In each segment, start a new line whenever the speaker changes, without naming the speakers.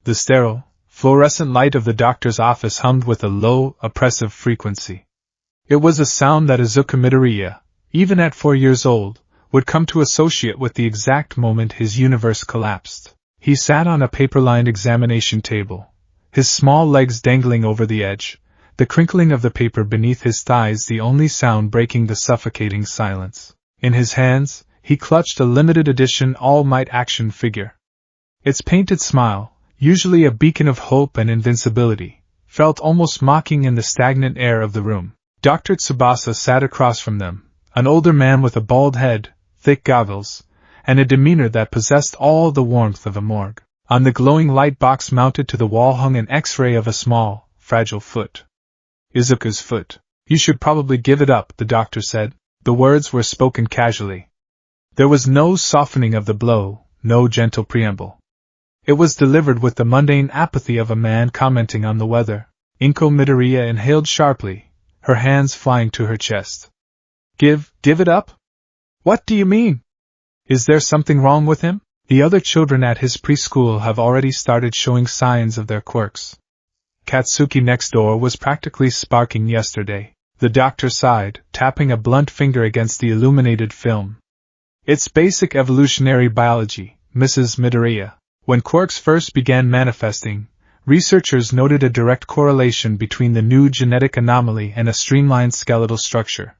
The sterile, fluorescent light of the doctor's office hummed with a low, oppressive frequency. It was a sound that Izuku Midoriya, even at 4 years old, would come to associate with the exact moment his universe collapsed. He sat on a paper-lined examination table, his small legs dangling over the edge, the crinkling of the paper beneath his thighs the only sound breaking the suffocating silence. In his hands, he clutched a limited edition All Might action figure. Its painted smile, usually a beacon of hope and invincibility, felt almost mocking in the stagnant air of the room. Dr. Tsubasa sat across from them, an older man with a bald head, thick goggles, and a demeanor that possessed all the warmth of a morgue. On the glowing light box mounted to the wall hung an X-ray of a small, fragile foot. Izuku's foot. You should probably give it up, the doctor said. The words were spoken casually. There was no softening of the blow, no gentle preamble. It was delivered with the mundane apathy of a man commenting on the weather. Inko Midoriya inhaled sharply, her hands flying to her chest. Give it up? What do you mean? Is there something wrong with him? The other children at his preschool have already started showing signs of their quirks. Katsuki next door was practically sparking yesterday. The doctor sighed, tapping a blunt finger against the illuminated film. It's basic evolutionary biology, Mrs. Midoriya. When quirks first began manifesting, researchers noted a direct correlation between the new genetic anomaly and a streamlined skeletal structure.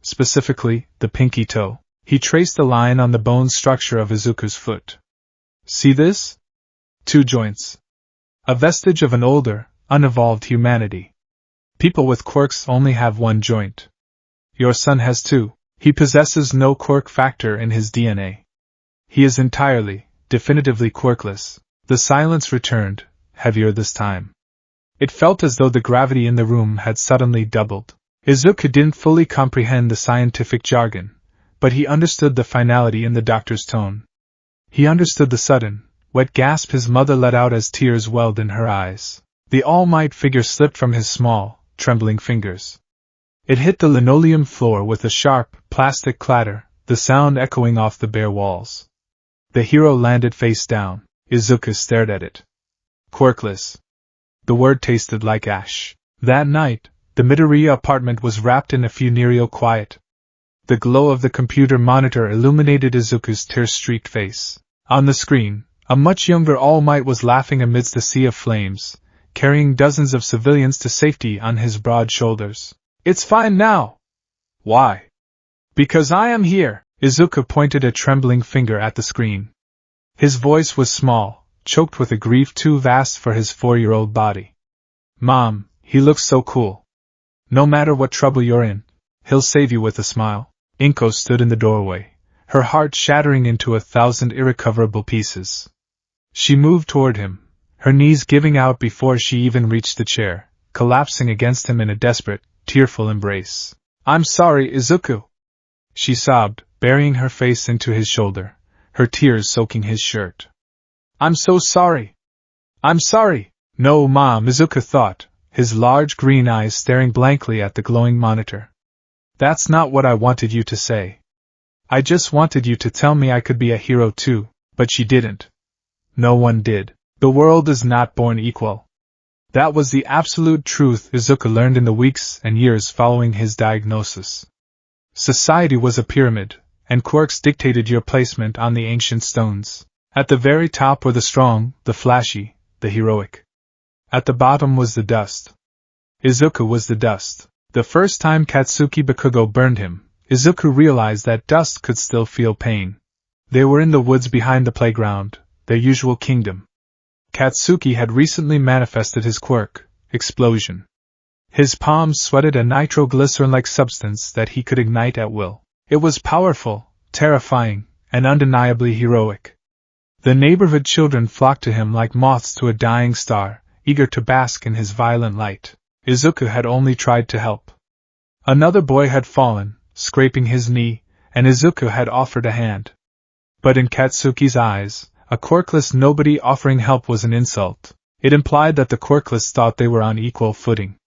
Specifically, the pinky toe. He traced a line on the bone structure of Izuku's foot. See this? 2 joints. A vestige of an older, unevolved humanity. People with quirks only have 1 joint. Your son has 2. He possesses no quirk factor in his DNA. He is entirely, definitively quirkless. The silence returned, heavier this time. It felt as though the gravity in the room had suddenly doubled. Izuku didn't fully comprehend the scientific jargon, but he understood the finality in the doctor's tone. He understood the sudden, wet gasp his mother let out as tears welled in her eyes. The All Might figure slipped from his small, trembling fingers. It hit the linoleum floor with a sharp, plastic clatter, the sound echoing off the bare walls. The hero landed face down. Izuku stared at it. Quirkless. The word tasted like ash. That night, the Midoriya apartment was wrapped in a funereal quiet. The glow of the computer monitor illuminated Izuku's tear-streaked face. On the screen, a much younger All Might was laughing amidst a sea of flames, carrying dozens of civilians to safety on his broad shoulders. It's fine now. Why? Because I am here. Izuku pointed a trembling finger at the screen. His voice was small, choked with a grief too vast for his 4-year-old body. Mom, he looks so cool. No matter what trouble you're in, he'll save you with a smile. Inko stood in the doorway, her heart shattering into 1,000 irrecoverable pieces. She moved toward him, her knees giving out before she even reached the chair, collapsing against him in a desperate, tearful embrace. I'm sorry, Izuku. She sobbed, burying her face into his shoulder, her tears soaking his shirt. I'm so sorry. I'm sorry. No, Mom, Izuku thought, his large green eyes staring blankly at the glowing monitor. That's not what I wanted you to say. I just wanted you to tell me I could be a hero too, but she didn't. No one did. The world is not born equal. That was the absolute truth Izuku learned in the weeks and years following his diagnosis. Society was a pyramid, and quirks dictated your placement on the ancient stones. At the very top were the strong, the flashy, the heroic. At the bottom was the dust. Izuku was the dust. The first time Katsuki Bakugo burned him, Izuku realized that dust could still feel pain. They were in the woods behind the playground, their usual kingdom. Katsuki had recently manifested his quirk, explosion. His palms sweated a nitroglycerin-like substance that he could ignite at will. It was powerful, terrifying, and undeniably heroic. The neighborhood children flocked to him like moths to a dying star, eager to bask in his violent light. Izuku had only tried to help. Another boy had fallen, scraping his knee, and Izuku had offered a hand. But in Katsuki's eyes, a quirkless nobody offering help was an insult. It implied that the quirkless thought they were on equal footing.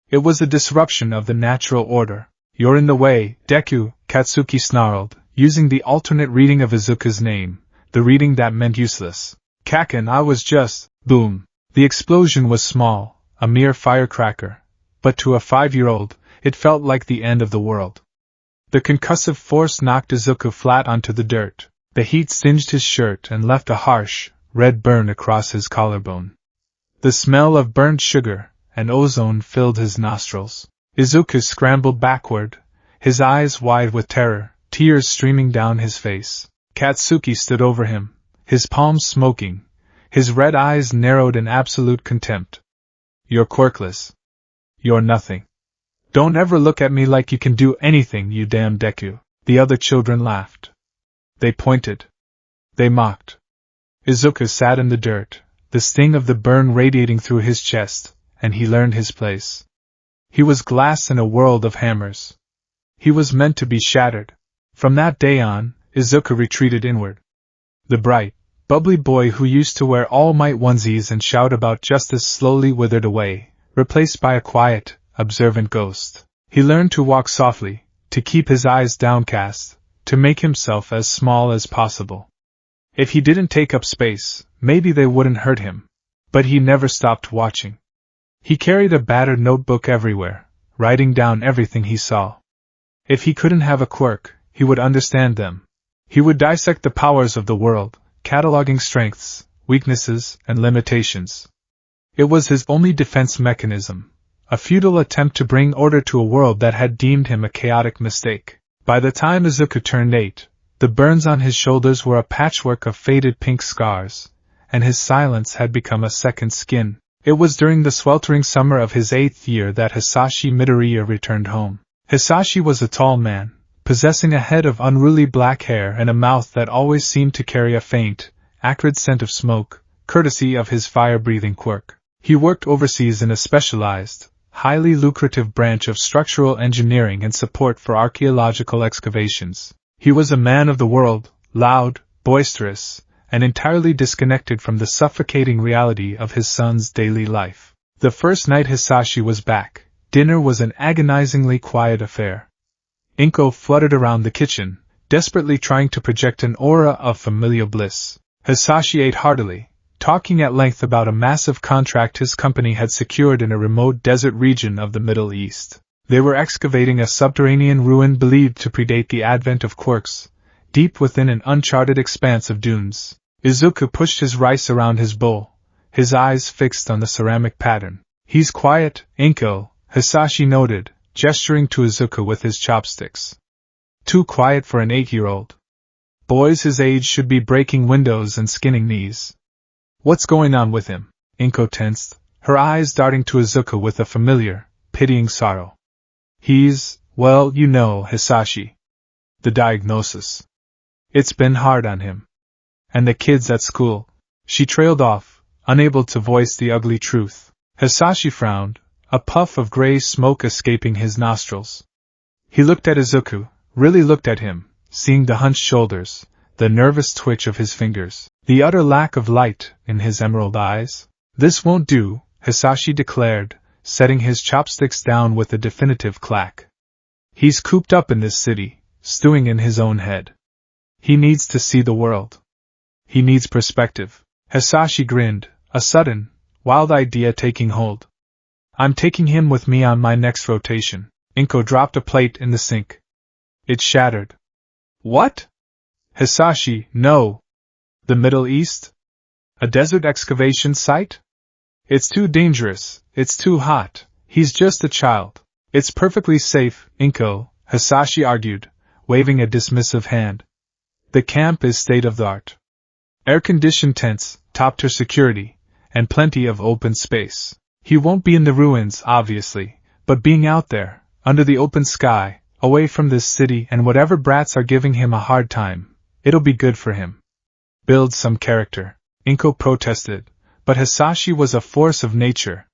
It was a disruption of the natural order. You're in the way, Deku, Katsuki snarled, using the alternate reading of Izuku's name, the reading that meant useless. Kaken, I was just, Boom! The explosion was small, a mere firecracker, but to a 5-year-old, it felt like the end of the world. The concussive force knocked Izuku flat onto the dirt. The heat singed his shirt and left a harsh, red burn across his collarbone. The smell of burnt sugar and ozone filled his nostrils. Izuku scrambled backward, his eyes wide with terror, tears streaming down his face. Katsuki stood over him, his palms smoking, his red eyes narrowed in absolute contempt. You're quirkless. You're nothing. Don't ever look at me like you can do anything, you damn Deku. The other children laughed. They pointed. They mocked. Izuku sat in the dirt, the sting of the burn radiating through his chest, and he learned his place. He was glass in a world of hammers. He was meant to be shattered. From that day on, Izuku retreated inward. The bright, bubbly boy who used to wear All Might onesies and shout about justice slowly withered away, replaced by a quiet, observant ghost. He learned to walk softly, to keep his eyes downcast, to make himself as small as possible. If he didn't take up space, maybe they wouldn't hurt him. But he never stopped watching. He carried a battered notebook everywhere, writing down everything he saw. If he couldn't have a quirk, he would understand them. He would dissect the powers of the world, cataloging strengths, weaknesses, and limitations. It was his only defense mechanism, a futile attempt to bring order to a world that had deemed him a chaotic mistake. By the time Izuku turned 8, the burns on his shoulders were a patchwork of faded pink scars, and his silence had become a second skin. It was during the sweltering summer of his 8th year that Hisashi Midoriya returned home. Hisashi was a tall man, possessing a head of unruly black hair and a mouth that always seemed to carry a faint, acrid scent of smoke, courtesy of his fire-breathing quirk. He worked overseas in a specialized, highly lucrative branch of structural engineering and support for archaeological excavations. He was a man of the world, loud, boisterous, and entirely disconnected from the suffocating reality of his son's daily life. The first night Hisashi was back, dinner was an agonizingly quiet affair. Inko fluttered around the kitchen, desperately trying to project an aura of familial bliss. Hisashi ate heartily, talking at length about a massive contract his company had secured in a remote desert region of the Middle East. They were excavating a subterranean ruin believed to predate the advent of quirks, deep within an uncharted expanse of dunes. Izuku pushed his rice around his bowl, his eyes fixed on the ceramic pattern. He's quiet, Inko, Hisashi noted, gesturing to Izuku with his chopsticks. Too quiet for an 8-year-old. Boys his age should be breaking windows and skinning knees. What's going on with him? Inko tensed, her eyes darting to Izuku with a familiar, pitying sorrow. Well, you know, Hisashi. The diagnosis. It's been hard on him. And the kids at school. She trailed off, unable to voice the ugly truth. Hisashi frowned, a puff of gray smoke escaping his nostrils. He looked at Izuku, really looked at him, seeing the hunched shoulders, the nervous twitch of his fingers, the utter lack of light in his emerald eyes. This won't do, Hisashi declared, setting his chopsticks down with a definitive clack. He's cooped up in this city, stewing in his own head. He needs to see the world. He needs perspective. Hisashi grinned, a sudden, wild idea taking hold. I'm taking him with me on my next rotation. Inko dropped a plate in the sink. It shattered. What? Hisashi, no. The Middle East? A desert excavation site? It's too dangerous, it's too hot, he's just a child. It's perfectly safe, Inko, Hisashi argued, waving a dismissive hand. The camp is state-of-the-art. Air-conditioned tents, top-tier security, and plenty of open space. He won't be in the ruins, obviously, but being out there, under the open sky, away from this city and whatever brats are giving him a hard time, it'll be good for him. Build some character, Inko protested, but Hisashi was a force of nature.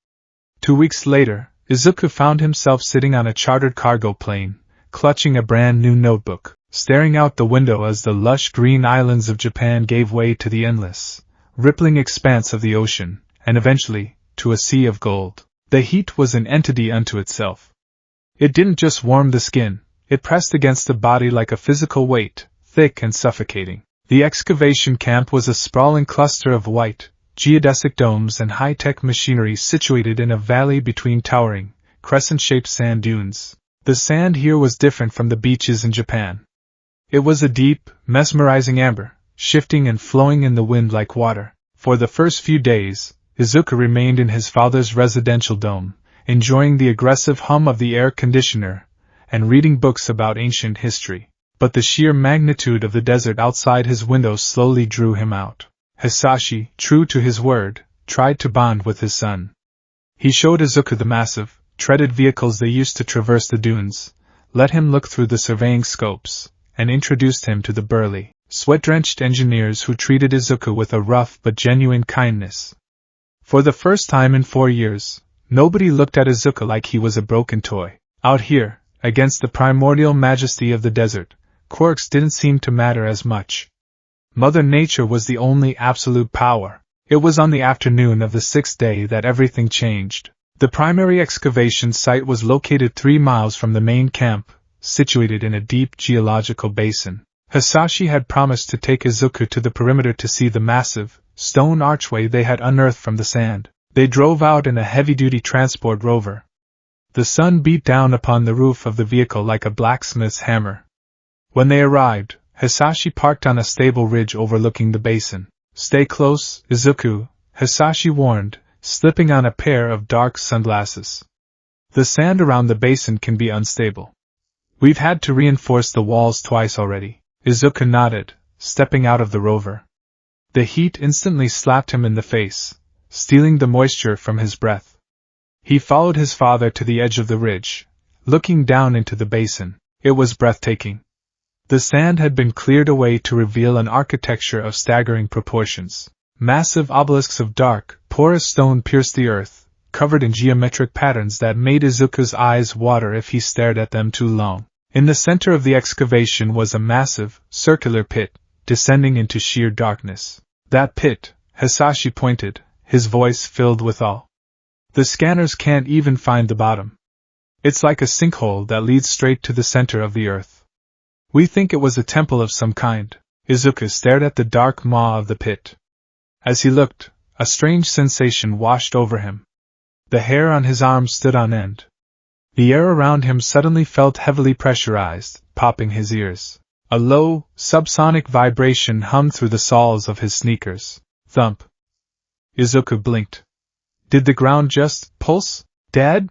2 weeks later, Izuku found himself sitting on a chartered cargo plane, clutching a brand new notebook, staring out the window as the lush green islands of Japan gave way to the endless, rippling expanse of the ocean, and eventually, to a sea of gold. The heat was an entity unto itself. It didn't just warm the skin, it pressed against the body like a physical weight, thick and suffocating. The excavation camp was a sprawling cluster of white, geodesic domes and high-tech machinery situated in a valley between towering, crescent-shaped sand dunes. The sand here was different from the beaches in Japan. It was a deep, mesmerizing amber, shifting and flowing in the wind like water. For the first few days, Izuku remained in his father's residential dome, enjoying the aggressive hum of the air conditioner, and reading books about ancient history. But the sheer magnitude of the desert outside his window slowly drew him out. Hisashi, true to his word, tried to bond with his son. He showed Izuku the massive, treaded vehicles they used to traverse the dunes, let him look through the surveying scopes, and introduced him to the burly, sweat-drenched engineers who treated Izuku with a rough but genuine kindness. For the first time in 4 years, nobody looked at Izuku like he was a broken toy. Out here, against the primordial majesty of the desert, quirks didn't seem to matter as much. Mother Nature was the only absolute power. It was on the afternoon of the 6th day that everything changed. The primary excavation site was located 3 miles from the main camp, situated in a deep geological basin. Hisashi had promised to take Izuku to the perimeter to see the massive, stone archway they had unearthed from the sand. They drove out in a heavy-duty transport rover. The sun beat down upon the roof of the vehicle like a blacksmith's hammer. When they arrived, Hisashi parked on a stable ridge overlooking the basin. "Stay close, Izuku," Hisashi warned, slipping on a pair of dark sunglasses. "The sand around the basin can be unstable. We've had to reinforce the walls twice already." Izuku nodded, stepping out of the rover. The heat instantly slapped him in the face, stealing the moisture from his breath. He followed his father to the edge of the ridge, looking down into the basin. It was breathtaking. The sand had been cleared away to reveal an architecture of staggering proportions. Massive obelisks of dark, porous stone pierced the earth, covered in geometric patterns that made Izuku's eyes water if he stared at them too long. In the center of the excavation was a massive, circular pit, descending into sheer darkness. "That pit," Hisashi pointed, his voice filled with awe. "The scanners can't even find the bottom. It's like a sinkhole that leads straight to the center of the earth. We think it was a temple of some kind." Izuku stared at the dark maw of the pit. As he looked, a strange sensation washed over him. The hair on his arms stood on end. The air around him suddenly felt heavily pressurized, popping his ears. A low, subsonic vibration hummed through the soles of his sneakers. Thump. Izuku blinked. "Did the ground just pulse, Dad?"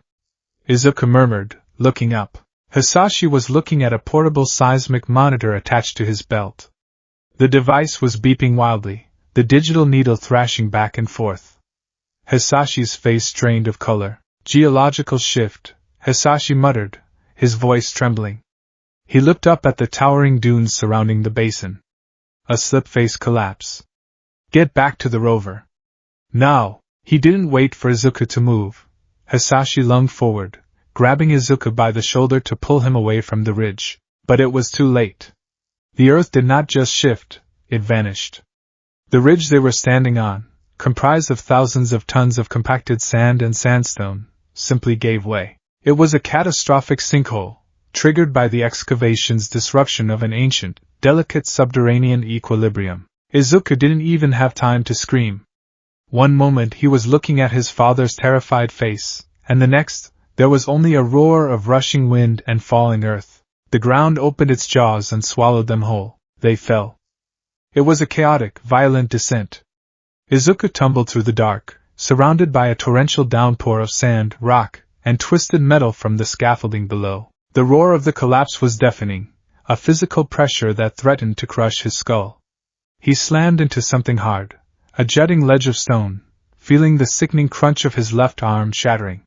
Izuku murmured, looking up. Hisashi was looking at a portable seismic monitor attached to his belt. The device was beeping wildly, the digital needle thrashing back and forth. Hisashi's face drained of color. "Geological shift," Hisashi muttered, his voice trembling. He looked up at the towering dunes surrounding the basin. A slip-face collapse. "Get back to the rover. Now!" He didn't wait for Izuku to move. Hisashi lunged forward, grabbing Izuku by the shoulder to pull him away from the ridge. But it was too late. The earth did not just shift, it vanished. The ridge they were standing on, comprised of thousands of tons of compacted sand and sandstone, simply gave way. It was a catastrophic sinkhole, triggered by the excavation's disruption of an ancient, delicate subterranean equilibrium. Izuku didn't even have time to scream. One moment he was looking at his father's terrified face, and the next, there was only a roar of rushing wind and falling earth. The ground opened its jaws and swallowed them whole. They fell. It was a chaotic, violent descent. Izuku tumbled through the dark, surrounded by a torrential downpour of sand, rock, and twisted metal from the scaffolding below. The roar of the collapse was deafening, a physical pressure that threatened to crush his skull. He slammed into something hard, a jutting ledge of stone, feeling the sickening crunch of his left arm shattering.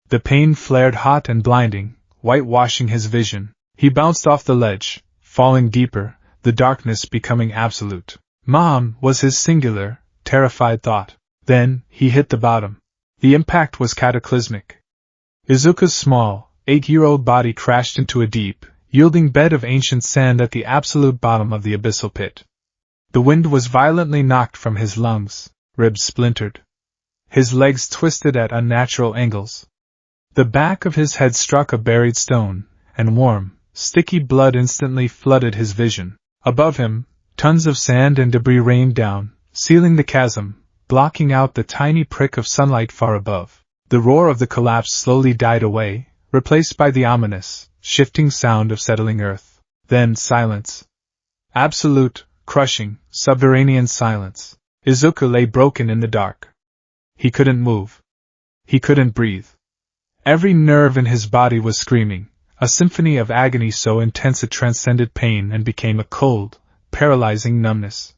The pain flared hot and blinding, whitewashing his vision. He bounced off the ledge, falling deeper, the darkness becoming absolute. "Mom," was his singular, terrified thought. Then, he hit the bottom. The impact was cataclysmic. Izuku's small, 8-year-old body crashed into a deep, yielding bed of ancient sand at the absolute bottom of the abyssal pit. The wind was violently knocked from his lungs, ribs splintered. His legs twisted at unnatural angles. The back of his head struck a buried stone, and warm, sticky blood instantly flooded his vision. Above him, tons of sand and debris rained down, sealing the chasm, blocking out the tiny prick of sunlight far above. The roar of the collapse slowly died away, replaced by the ominous, shifting sound of settling earth. Then silence. Absolute, crushing, subterranean silence. Izuku lay broken in the dark. He couldn't move. He couldn't breathe. Every nerve in his body was screaming, a symphony of agony so intense it transcended pain and became a cold, paralyzing numbness.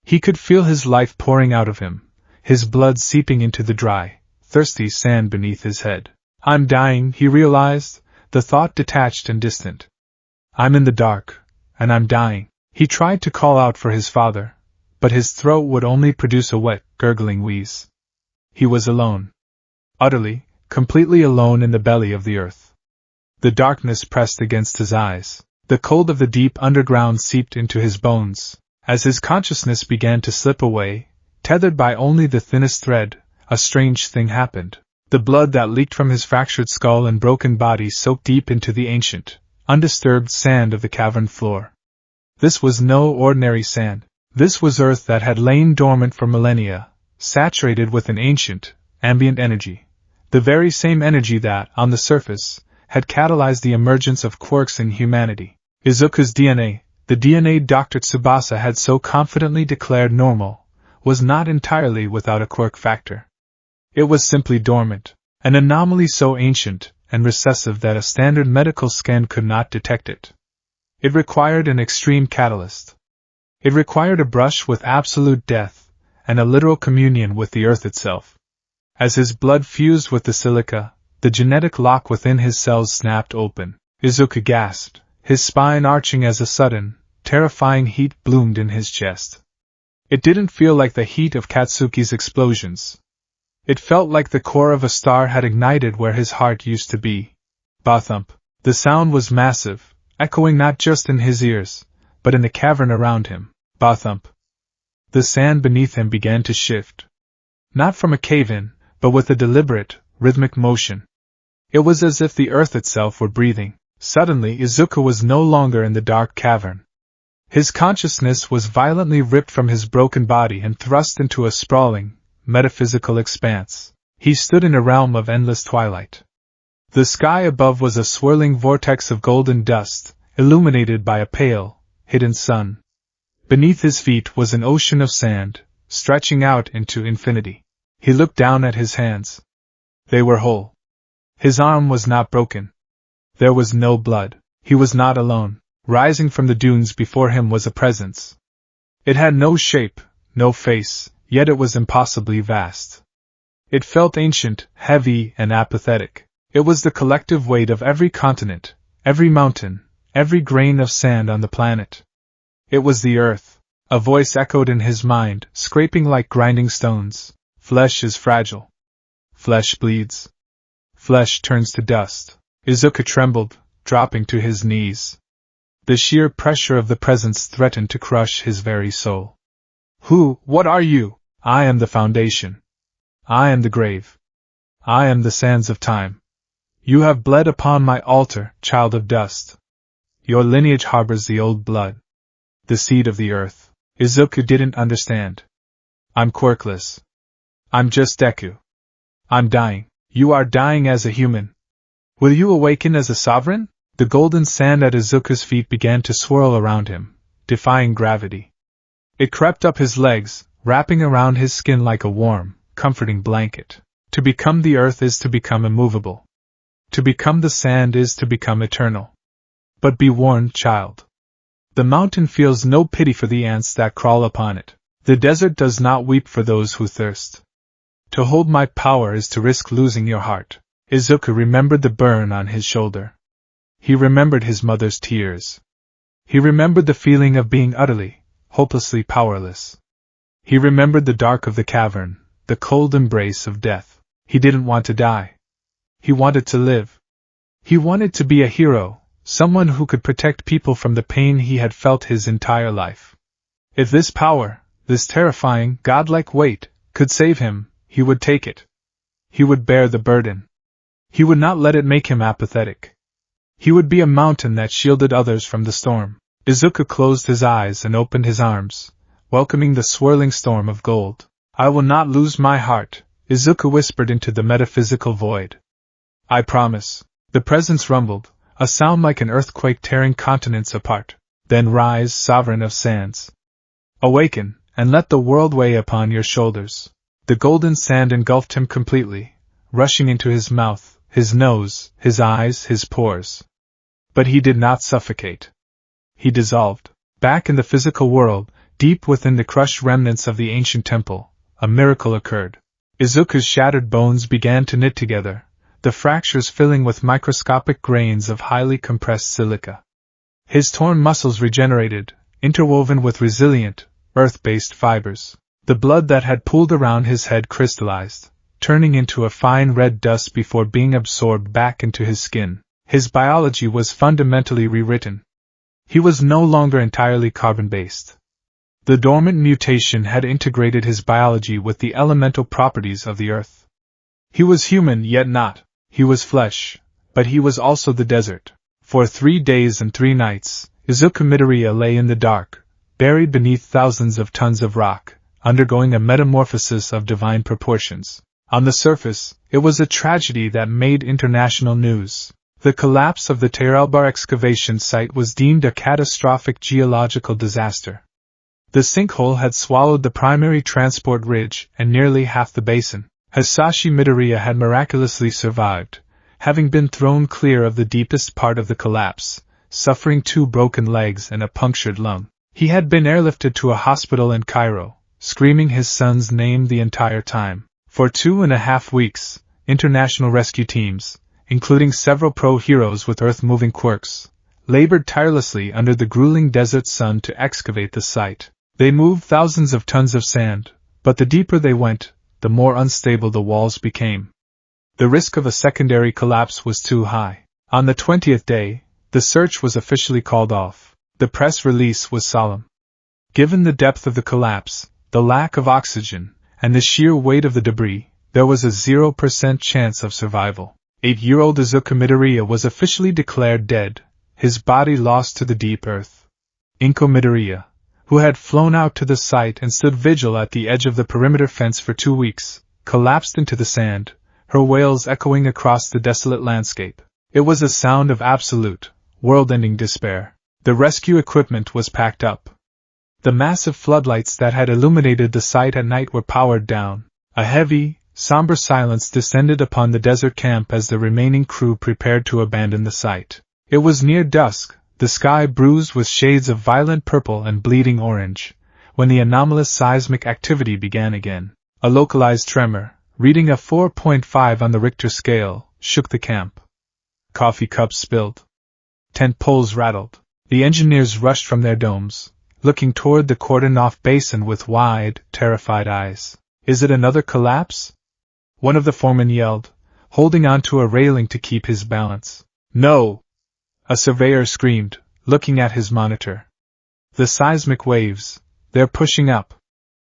He could feel his life pouring out of him, his blood seeping into the dry, thirsty sand beneath his head. I'm dying, he realized, the thought detached and distant. I'm in the dark, and I'm dying. He tried to call out for his father, but his throat would only produce a wet, gurgling wheeze. He was alone. Utterly, completely alone in the belly of the earth. The darkness pressed against his eyes. The cold of the deep underground seeped into his bones. As his consciousness began to slip away, tethered by only the thinnest thread, a strange thing happened. The blood that leaked from his fractured skull and broken body soaked deep into the ancient, undisturbed sand of the cavern floor. This was no ordinary sand. This was earth that had lain dormant for millennia, saturated with an ancient, ambient energy. The very same energy that, on the surface, had catalyzed the emergence of quirks in humanity. Izuku's DNA, the DNA Dr. Tsubasa had so confidently declared normal, was not entirely without a quirk factor. It was simply dormant, an anomaly so ancient and recessive that a standard medical scan could not detect it. It required an extreme catalyst. It required a brush with absolute death, and a literal communion with the earth itself. As his blood fused with the silica, the genetic lock within his cells snapped open. Izuku gasped, his spine arching as a sudden, terrifying heat bloomed in his chest. It didn't feel like the heat of Katsuki's explosions. It felt like the core of a star had ignited where his heart used to be. Ba-thump. The sound was massive, echoing not just in his ears, but in the cavern around him. Ba-thump. The sand beneath him began to shift. Not from a cave-in, but with a deliberate, rhythmic motion. It was as if the earth itself were breathing. Suddenly Izuku was no longer in the dark cavern. His consciousness was violently ripped from his broken body and thrust into a sprawling, metaphysical expanse. He stood in a realm of endless twilight. The sky above was a swirling vortex of golden dust, illuminated by a pale, hidden sun. Beneath his feet was an ocean of sand, stretching out into infinity. He looked down at his hands. They were whole. His arm was not broken. There was no blood. He was not alone. Rising from the dunes before him was a presence. It had no shape, no face, yet it was impossibly vast. It felt ancient, heavy, and apathetic. It was the collective weight of every continent, every mountain, every grain of sand on the planet. It was the earth. A voice echoed in his mind, scraping like grinding stones. Flesh is fragile. Flesh bleeds. Flesh turns to dust. Izuku trembled, dropping to his knees. The sheer pressure of the presence threatened to crush his very soul. What are you? I am the foundation. I am the grave. I am the sands of time. You have bled upon my altar, child of dust. Your lineage harbors the old blood. The seed of the earth. Izuku didn't understand. I'm quirkless. I'm just Deku. I'm dying. You are dying as a human. Will you awaken as a sovereign? The golden sand at Izuku's feet began to swirl around him, defying gravity. It crept up his legs, wrapping around his skin like a warm, comforting blanket. To become the earth is to become immovable. To become the sand is to become eternal. But be warned, child. The mountain feels no pity for the ants that crawl upon it. The desert does not weep for those who thirst. To hold my power is to risk losing your heart. Izuku remembered the burn on his shoulder. He remembered his mother's tears. He remembered the feeling of being utterly, hopelessly powerless. He remembered the dark of the cavern, the cold embrace of death. He didn't want to die. He wanted to live. He wanted to be a hero, someone who could protect people from the pain he had felt his entire life. If this power, this terrifying, godlike weight, could save him, he would take it. He would bear the burden. He would not let it make him apathetic. He would be a mountain that shielded others from the storm. Izuku closed his eyes and opened his arms, welcoming the swirling storm of gold. I will not lose my heart, Izuku whispered into the metaphysical void. I promise. The presence rumbled, a sound like an earthquake tearing continents apart. Then rise, sovereign of sands. Awaken, and let the world weigh upon your shoulders. The golden sand engulfed him completely, rushing into his mouth, his nose, his eyes, his pores. But he did not suffocate. He dissolved. Back in the physical world, deep within the crushed remnants of the ancient temple, a miracle occurred. Izuku's shattered bones began to knit together, the fractures filling with microscopic grains of highly compressed silica. His torn muscles regenerated, interwoven with resilient, earth-based fibers. The blood that had pooled around his head crystallized, turning into a fine red dust before being absorbed back into his skin. His biology was fundamentally rewritten. He was no longer entirely carbon-based. The dormant mutation had integrated his biology with the elemental properties of the earth. He was human yet not. He was flesh, but he was also the desert. For 3 days and 3 nights, Izuku Midoriya lay in the dark, buried beneath thousands of tons of rock, undergoing a metamorphosis of divine proportions. On the surface, it was a tragedy that made international news. The collapse of the Teralbar excavation site was deemed a catastrophic geological disaster. The sinkhole had swallowed the primary transport ridge and nearly half the basin. Hisashi Midoriya had miraculously survived, having been thrown clear of the deepest part of the collapse, suffering 2 broken legs and a punctured lung. He had been airlifted to a hospital in Cairo, screaming his son's name the entire time. For 2.5 weeks, international rescue teams, including several pro-heroes with earth-moving quirks, labored tirelessly under the grueling desert sun to excavate the site. They moved thousands of tons of sand, but the deeper they went, the more unstable the walls became. The risk of a secondary collapse was too high. On the 20th day, the search was officially called off. The press release was solemn. Given the depth of the collapse, the lack of oxygen, and the sheer weight of the debris, there was a 0% chance of survival. 8-year-old Izuku Midoriya was officially declared dead, his body lost to the deep earth. Inko Midoriya, who had flown out to the site and stood vigil at the edge of the perimeter fence for 2 weeks, collapsed into the sand, her wails echoing across the desolate landscape. It was a sound of absolute, world-ending despair. The rescue equipment was packed up. The massive floodlights that had illuminated the site at night were powered down. A heavy, somber silence descended upon the desert camp as the remaining crew prepared to abandon the site. It was near dusk, the sky bruised with shades of violent purple and bleeding orange, when the anomalous seismic activity began again. A localized tremor, reading a 4.5 on the Richter scale, shook the camp. Coffee cups spilled. Tent poles rattled. The engineers rushed from their domes, looking toward the cordoned-off basin with wide, terrified eyes. Is it another collapse? One of the foremen yelled, holding onto a railing to keep his balance. No! A surveyor screamed, looking at his monitor. The seismic waves, they're pushing up.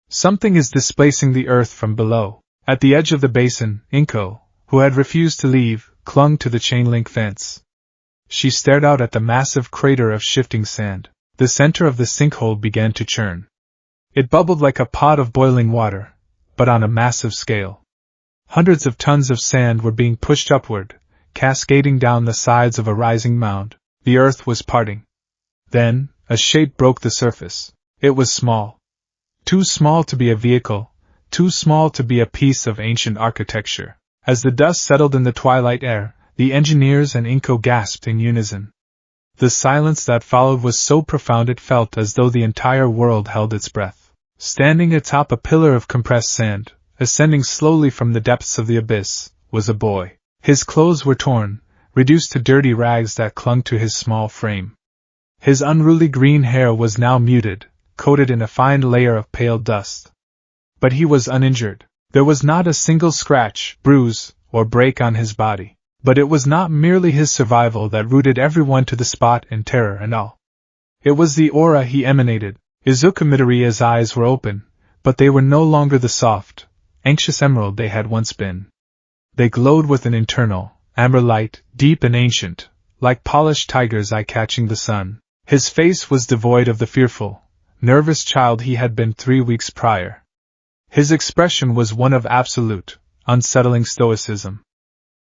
Something is displacing the earth from below. At the edge of the basin, Inko, who had refused to leave, clung to the chain-link fence. She stared out at the massive crater of shifting sand. The center of the sinkhole began to churn. It bubbled like a pot of boiling water, but on a massive scale. Hundreds of tons of sand were being pushed upward, cascading down the sides of a rising mound. The earth was parting. Then, a shape broke the surface. It was small. Too small to be a vehicle, too small to be a piece of ancient architecture. As the dust settled in the twilight air, the engineers and Inko gasped in unison. The silence that followed was so profound it felt as though the entire world held its breath. Standing atop a pillar of compressed sand, ascending slowly from the depths of the abyss, was a boy. His clothes were torn, reduced to dirty rags that clung to his small frame. His unruly green hair was now muted, coated in a fine layer of pale dust. But he was uninjured. There was not a single scratch, bruise, or break on his body. But it was not merely his survival that rooted everyone to the spot in terror and awe. It was the aura he emanated. Izuku Midoriya's eyes were open, but they were no longer the soft, anxious emerald they had once been. They glowed with an internal, amber light, deep and ancient, like polished tiger's eye catching the sun. His face was devoid of the fearful, nervous child he had been 3 weeks prior. His expression was one of absolute, unsettling stoicism.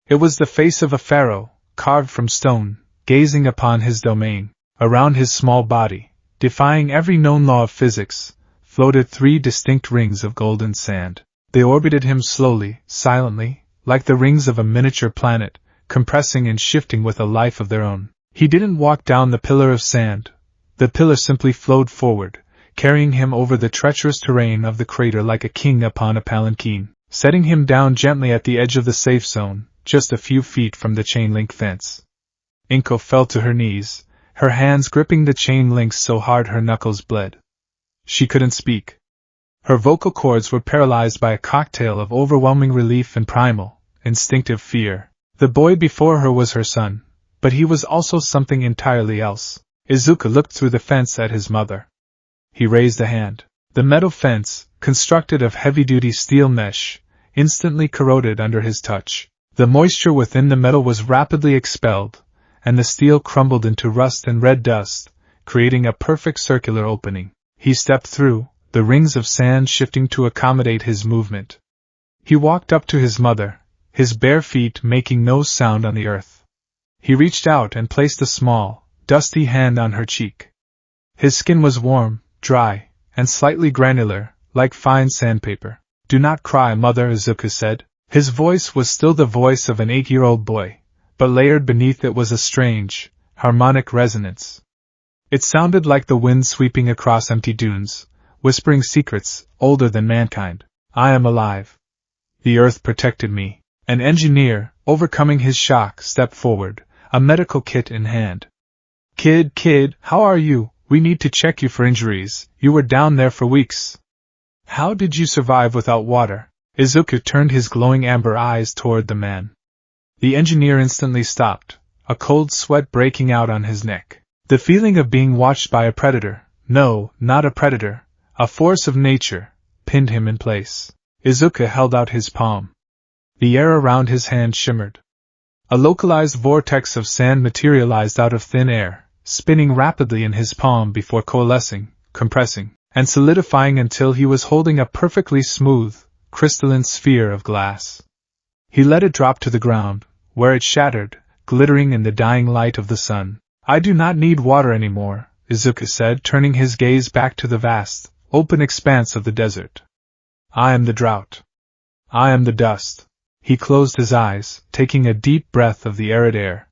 It was the face of a pharaoh, carved from stone, gazing upon his domain. Around his small body, defying every known law of physics, floated 3 distinct rings of golden sand. They orbited him slowly, silently, like the rings of a miniature planet, compressing and shifting with a life of their own. He didn't walk down the pillar of sand. The pillar simply flowed forward, carrying him over the treacherous terrain of the crater like a king upon a palanquin, setting him down gently at the edge of the safe zone, just a few feet from the chain-link fence. Inko fell to her knees, her hands gripping the chain links so hard her knuckles bled. She couldn't speak. Her vocal cords were paralyzed by a cocktail of overwhelming relief and primal, instinctive fear. The boy before her was her son, but he was also something entirely else. Izuku looked through the fence at his mother. He raised a hand. The metal fence, constructed of heavy-duty steel mesh, instantly corroded under his touch. The moisture within the metal was rapidly expelled, and the steel crumbled into rust and red dust, creating a perfect circular opening. He stepped through, the rings of sand shifting to accommodate his movement. He walked up to his mother, his bare feet making no sound on the earth. He reached out and placed a small, dusty hand on her cheek. His skin was warm, dry, and slightly granular, like fine sandpaper. "Do not cry, mother," Izuku said. His voice was still the voice of an 8-year-old boy, but layered beneath it was a strange, harmonic resonance. It sounded like the wind sweeping across empty dunes, whispering secrets older than mankind. "I am alive. The earth protected me." An engineer, overcoming his shock, stepped forward, a medical kit in hand. Kid, how are you? We need to check you for injuries. You were down there for weeks. How did you survive without water?" Izuku turned his glowing amber eyes toward the man. The engineer instantly stopped, a cold sweat breaking out on his neck. The feeling of being watched by a predator, no, not a predator, a force of nature, pinned him in place. Izuku held out his palm. The air around his hand shimmered. A localized vortex of sand materialized out of thin air, spinning rapidly in his palm before coalescing, compressing, and solidifying until he was holding a perfectly smooth, crystalline sphere of glass. He let it drop to the ground, where it shattered, glittering in the dying light of the sun. "I do not need water anymore," Izuku said, turning his gaze back to the vast, open expanse of the desert. "I am the drought. I am the dust." He closed his eyes, taking a deep breath of the arid air.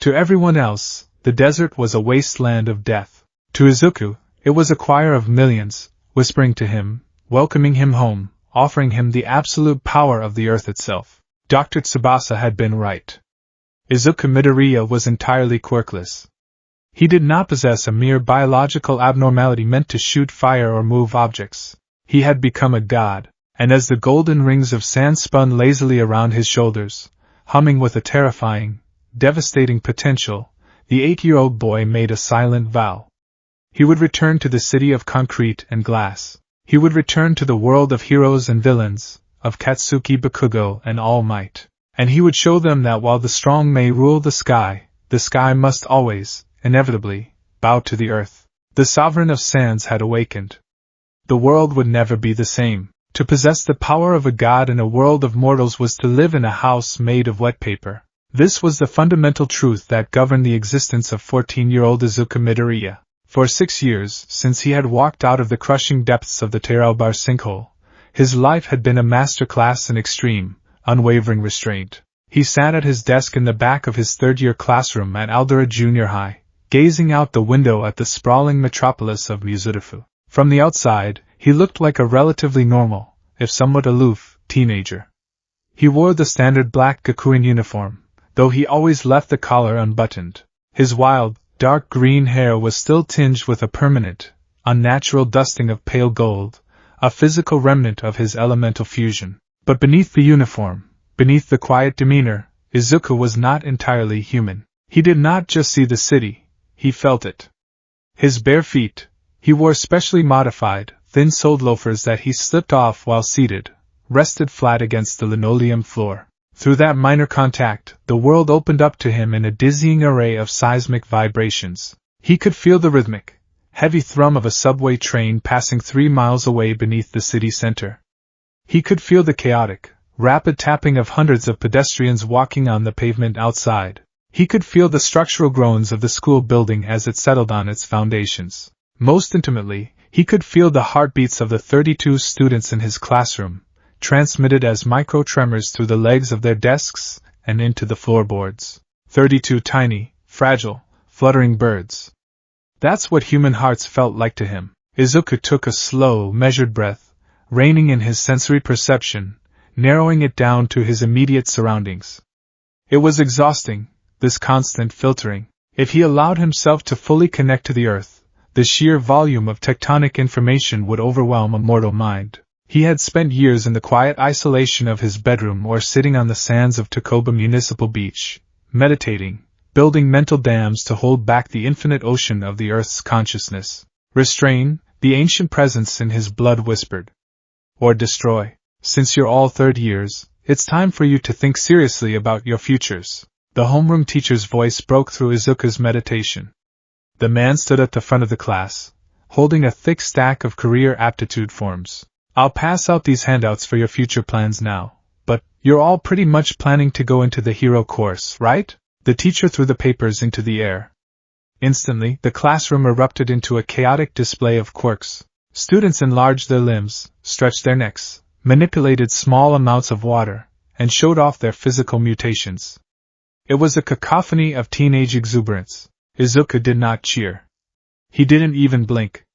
To everyone else, the desert was a wasteland of death. To Izuku, it was a choir of millions, whispering to him, welcoming him home, offering him the absolute power of the earth itself. Dr. Tsubasa had been right. Izuku Midoriya was entirely quirkless. He did not possess a mere biological abnormality meant to shoot fire or move objects. He had become a god, and as the golden rings of sand spun lazily around his shoulders, humming with a terrifying, devastating potential, the 8-year-old boy made a silent vow. He would return to the city of concrete and glass. He would return to the world of heroes and villains, of Katsuki Bakugo and All Might. And he would show them that while the strong may rule the sky must always, inevitably, bow to the earth. The sovereign of sands had awakened. The world would never be the same. To possess the power of a god in a world of mortals was to live in a house made of wet paper. This was the fundamental truth that governed the existence of 14-year-old Izuku Midoriya. For 6 years, since he had walked out of the crushing depths of the Teralbar sinkhole, his life had been a masterclass in extreme, unwavering restraint. He sat at his desk in the back of his third-year classroom at Aldera Junior High, gazing out the window at the sprawling metropolis of Mizurufu. From the outside, he looked like a relatively normal, if somewhat aloof, teenager. He wore the standard black Gakuin uniform, though he always left the collar unbuttoned. His wild, dark green hair was still tinged with a permanent, unnatural dusting of pale gold, a physical remnant of his elemental fusion. But beneath the uniform, beneath the quiet demeanor, Izuku was not entirely human. He did not just see the city, he felt it. His bare feet, he wore specially modified, thin-soled loafers that he slipped off while seated, rested flat against the linoleum floor. Through that minor contact, the world opened up to him in a dizzying array of seismic vibrations. He could feel the rhythmic, heavy thrum of a subway train passing 3 miles away beneath the city center. He could feel the chaotic, rapid tapping of hundreds of pedestrians walking on the pavement outside. He could feel the structural groans of the school building as it settled on its foundations. Most intimately, he could feel the heartbeats of the 32 students in his classroom, transmitted as micro-tremors through the legs of their desks and into the floorboards. 32 tiny, fragile, fluttering birds. That's what human hearts felt like to him. Izuku took a slow, measured breath, reining in his sensory perception, narrowing it down to his immediate surroundings. It was exhausting, this constant filtering. If he allowed himself to fully connect to the earth, the sheer volume of tectonic information would overwhelm a mortal mind. He had spent years in the quiet isolation of his bedroom or sitting on the sands of Takoba Municipal Beach, meditating, building mental dams to hold back the infinite ocean of the Earth's consciousness. Restrain, the ancient presence in his blood whispered. Or destroy. Since you're all third years, it's time for you to think seriously about your futures. The homeroom teacher's voice broke through Izuku's meditation. The man stood at the front of the class, holding a thick stack of career aptitude forms. I'll pass out these handouts for your future plans now, but you're all pretty much planning to go into the hero course, right? The teacher threw the papers into the air. Instantly, the classroom erupted into a chaotic display of quirks. Students enlarged their limbs, stretched their necks, manipulated small amounts of water, and showed off their physical mutations. It was a cacophony of teenage exuberance. Izuku did not cheer. He didn't even blink.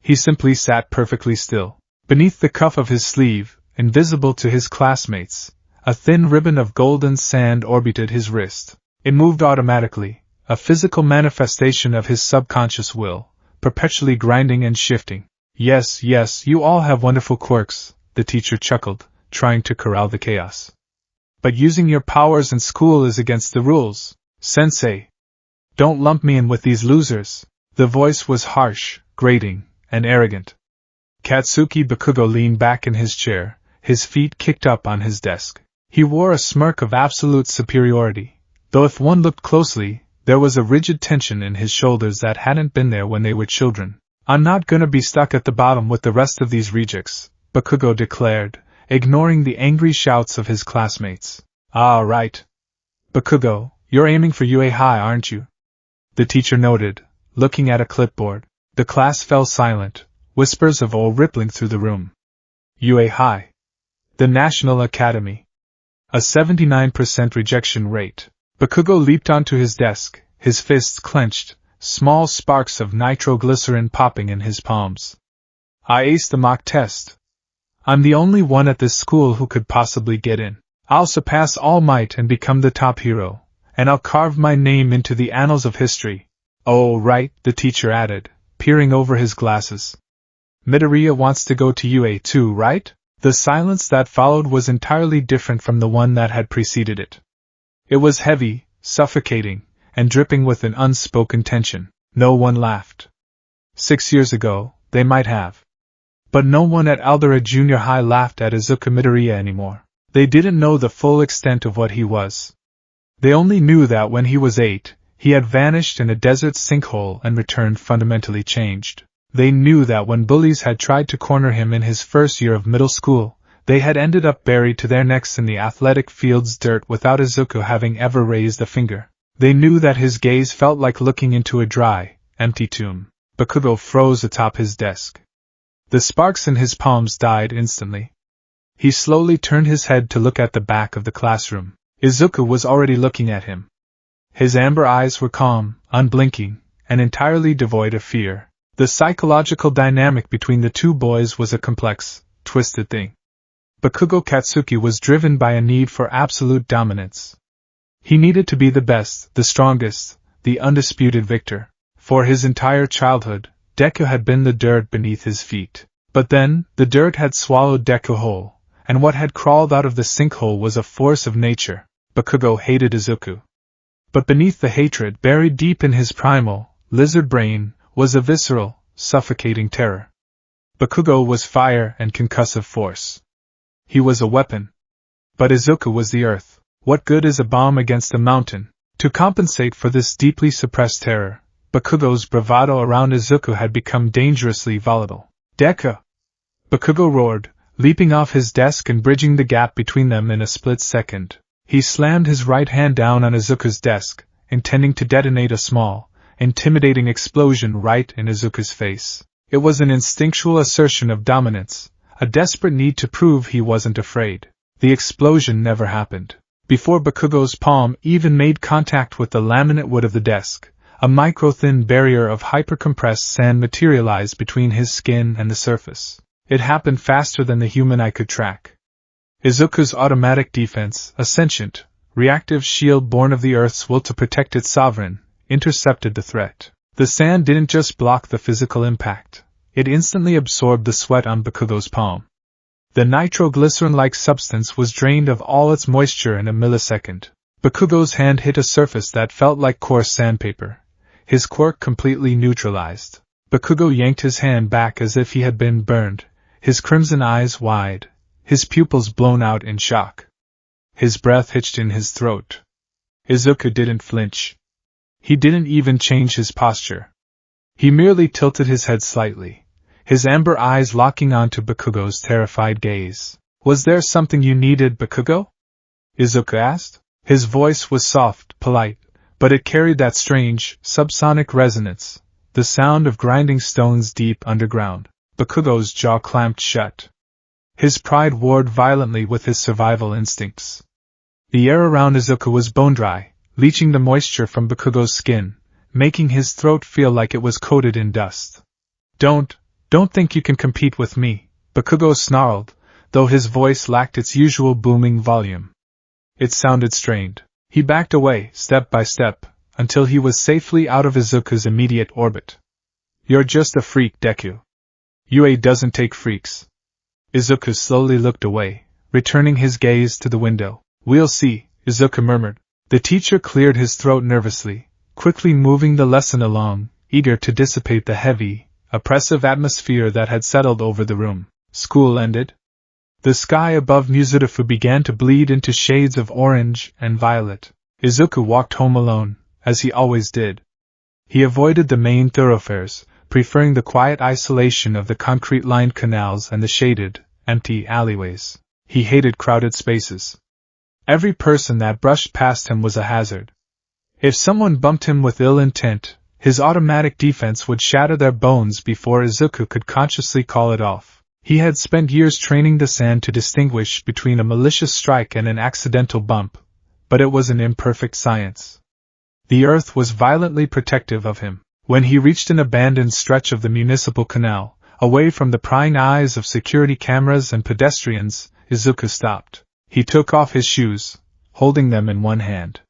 He simply sat perfectly still. Beneath the cuff of his sleeve, invisible to his classmates, a thin ribbon of golden sand orbited his wrist. It moved automatically, a physical manifestation of his subconscious will, perpetually grinding and shifting. Yes, you all have wonderful quirks, the teacher chuckled, trying to corral the chaos. But using your powers in school is against the rules, sensei. Don't lump me in with these losers. The voice was harsh, grating, and arrogant. Katsuki Bakugo leaned back in his chair, his feet kicked up on his desk. He wore a smirk of absolute superiority, though if one looked closely, there was a rigid tension in his shoulders that hadn't been there when they were children. I'm not gonna be stuck at the bottom with the rest of these rejects, Bakugo declared, ignoring the angry shouts of his classmates. Ah, right. Bakugo, you're aiming for UA High, aren't you? The teacher noted, looking at a clipboard. The class fell silent, whispers of awe rippling through the room. UA High. The National Academy. A 79% rejection rate. Bakugo leaped onto his desk, his fists clenched, small sparks of nitroglycerin popping in his palms. I aced the mock test. I'm the only one at this school who could possibly get in. I'll surpass All Might and become the top hero, and I'll carve my name into the annals of history. Oh, right, the teacher added, peering over his glasses. Midoriya wants to go to UA too, right? The silence that followed was entirely different from the one that had preceded it. It was heavy, suffocating, and dripping with an unspoken tension. No one laughed. 6 years ago, they might have. But no one at Aldera Junior High laughed at Izuku Midoriya anymore. They didn't know the full extent of what he was. They only knew that when he was 8, he had vanished in a desert sinkhole and returned fundamentally changed. They knew that when bullies had tried to corner him in his first year of middle school, they had ended up buried to their necks in the athletic field's dirt without Izuku having ever raised a finger. They knew that his gaze felt like looking into a dry, empty tomb. Bakugo froze atop his desk. The sparks in his palms died instantly. He slowly turned his head to look at the back of the classroom. Izuku was already looking at him. His amber eyes were calm, unblinking, and entirely devoid of fear. The psychological dynamic between the two boys was a complex, twisted thing. Bakugo Katsuki was driven by a need for absolute dominance. He needed to be the best, the strongest, the undisputed victor. For his entire childhood, Deku had been the dirt beneath his feet. But then, the dirt had swallowed Deku whole, and what had crawled out of the sinkhole was a force of nature. Bakugo hated Izuku. But beneath the hatred, buried deep in his primal, lizard brain, was a visceral, suffocating terror. Bakugo was fire and concussive force. He was a weapon. But Izuku was the earth. What good is a bomb against a mountain? To compensate for this deeply suppressed terror, Bakugo's bravado around Izuku had become dangerously volatile. Deku! Bakugo roared, leaping off his desk and bridging the gap between them in a split second. He slammed his right hand down on Izuku's desk, intending to detonate a small, intimidating explosion right in Izuku's face. It was an instinctual assertion of dominance, a desperate need to prove he wasn't afraid. The explosion never happened. Before Bakugo's palm even made contact with the laminate wood of the desk, a micro-thin barrier of hyper-compressed sand materialized between his skin and the surface. It happened faster than the human eye could track. Izuku's automatic defense, a sentient, reactive shield born of the Earth's will to protect its sovereign, intercepted the threat. The sand didn't just block the physical impact, it instantly absorbed the sweat on Bakugo's palm. The nitroglycerin-like substance was drained of all its moisture in a millisecond. Bakugo's hand hit a surface that felt like coarse sandpaper, his quirk completely neutralized. Bakugo yanked his hand back as if he had been burned, his crimson eyes wide, his pupils blown out in shock. His breath hitched in his throat. Izuku didn't flinch. He didn't even change his posture. He merely tilted his head slightly, his amber eyes locking onto Bakugo's terrified gaze. "Was there something you needed, Bakugo?" Izuku asked. His voice was soft, polite, but it carried that strange, subsonic resonance, the sound of grinding stones deep underground. Bakugo's jaw clamped shut. His pride warred violently with his survival instincts. The air around Izuku was bone-dry, leaching the moisture from Bakugo's skin, making his throat feel like it was coated in dust. Don't think you can compete with me," Bakugo snarled, though his voice lacked its usual booming volume. It sounded strained. He backed away, step by step, until he was safely out of Izuku's immediate orbit. "You're just a freak, Deku. UA doesn't take freaks." Izuku slowly looked away, returning his gaze to the window. "We'll see," Izuku murmured. The teacher cleared his throat nervously, quickly moving the lesson along, eager to dissipate the heavy, oppressive atmosphere that had settled over the room. School ended. The sky above Muzurifu began to bleed into shades of orange and violet. Izuku walked home alone, as he always did. He avoided the main thoroughfares, preferring the quiet isolation of the concrete-lined canals and the shaded, empty alleyways. He hated crowded spaces. Every person that brushed past him was a hazard. If someone bumped him with ill intent, his automatic defense would shatter their bones before Izuku could consciously call it off. He had spent years training the sand to distinguish between a malicious strike and an accidental bump, but it was an imperfect science. The earth was violently protective of him. When he reached an abandoned stretch of the municipal canal, away from the prying eyes of security cameras and pedestrians, Izuku stopped. He took off his shoes, holding them in one hand.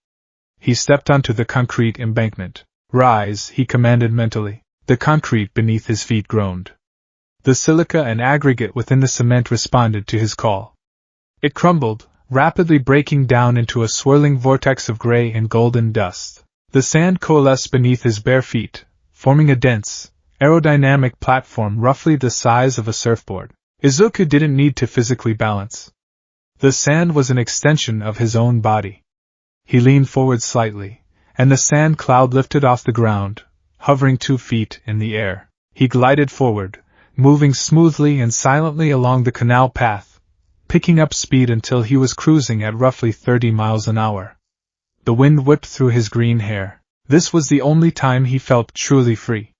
He stepped onto the concrete embankment. "Rise," he commanded mentally. The concrete beneath his feet groaned. The silica and aggregate within the cement responded to his call. It crumbled, rapidly breaking down into a swirling vortex of gray and golden dust. The sand coalesced beneath his bare feet, forming a dense, aerodynamic platform roughly the size of a surfboard. Izuku didn't need to physically balance. The sand was an extension of his own body. He leaned forward slightly, and the sand cloud lifted off the ground, hovering 2 feet in the air. He glided forward, moving smoothly and silently along the canal path, picking up speed until he was cruising at roughly 30 miles an hour. The wind whipped through his green hair. This was the only time he felt truly free.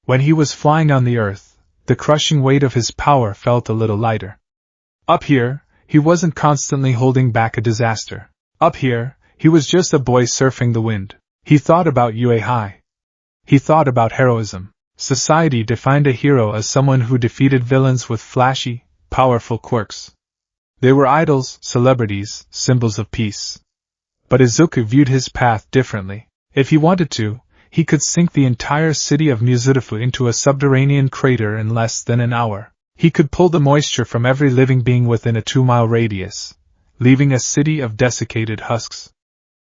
When he was flying on the earth, the crushing weight of his power felt a little lighter. Up here, he wasn't constantly holding back a disaster. Up here, he was just a boy surfing the wind. He thought about UA High. He thought about heroism. Society defined a hero as someone who defeated villains with flashy, powerful quirks. They were idols, celebrities, symbols of peace. But Izuku viewed his path differently. If he wanted to, he could sink the entire city of Muzurifu into a subterranean crater in less than an hour. He could pull the moisture from every living being within a 2-mile radius, leaving a city of desiccated husks.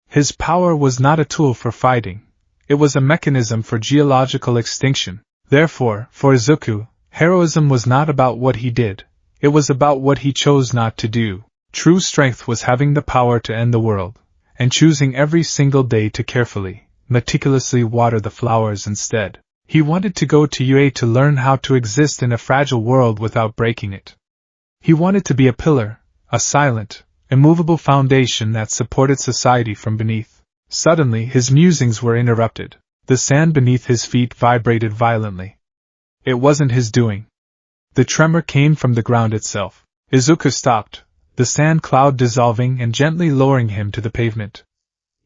His power was not a tool for fighting. It was a mechanism for geological extinction. Therefore, for Izuku, heroism was not about what he did. It was about what he chose not to do. True strength was having the power to end the world, and choosing every single day to carefully, meticulously water the flowers instead. He wanted to go to UA to learn how to exist in a fragile world without breaking it. He wanted to be a pillar, a silent, immovable foundation that supported society from beneath. Suddenly his musings were interrupted. The sand beneath his feet vibrated violently. It wasn't his doing. The tremor came from the ground itself. Izuku stopped, the sand cloud dissolving and gently lowering him to the pavement.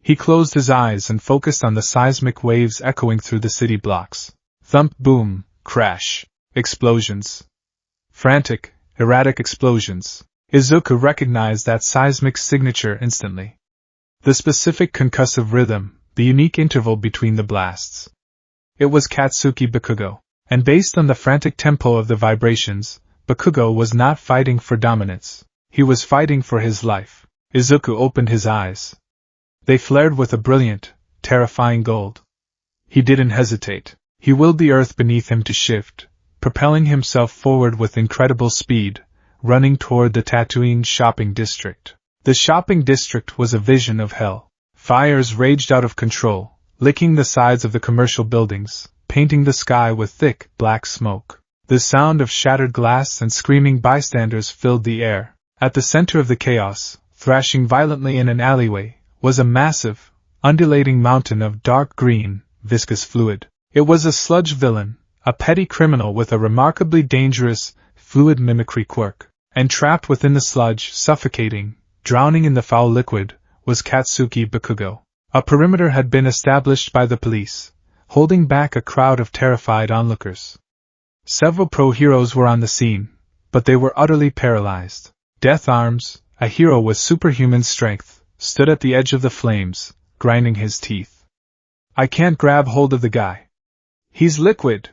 He closed his eyes and focused on the seismic waves echoing through the city blocks. Thump, boom, crash, explosions. Frantic, erratic explosions. Izuku recognized that seismic signature instantly. The specific concussive rhythm, the unique interval between the blasts. It was Katsuki Bakugo, and based on the frantic tempo of the vibrations, Bakugo was not fighting for dominance. He was fighting for his life. Izuku opened his eyes. They flared with a brilliant, terrifying gold. He didn't hesitate. He willed the earth beneath him to shift, propelling himself forward with incredible speed, running toward the Tatooine shopping district. The shopping district was a vision of hell. Fires raged out of control, licking the sides of the commercial buildings, painting the sky with thick, black smoke. The sound of shattered glass and screaming bystanders filled the air. At the center of the chaos, thrashing violently in an alleyway, was a massive, undulating mountain of dark green, viscous fluid. It was a sludge villain, a petty criminal with a remarkably dangerous, fluid mimicry quirk. And trapped within the sludge, suffocating, drowning in the foul liquid, was Katsuki Bakugo. A perimeter had been established by the police, holding back a crowd of terrified onlookers. Several pro-heroes were on the scene, but they were utterly paralyzed. Death Arms, a hero with superhuman strength, stood at the edge of the flames, grinding his teeth. I can't grab hold of the guy. He's liquid.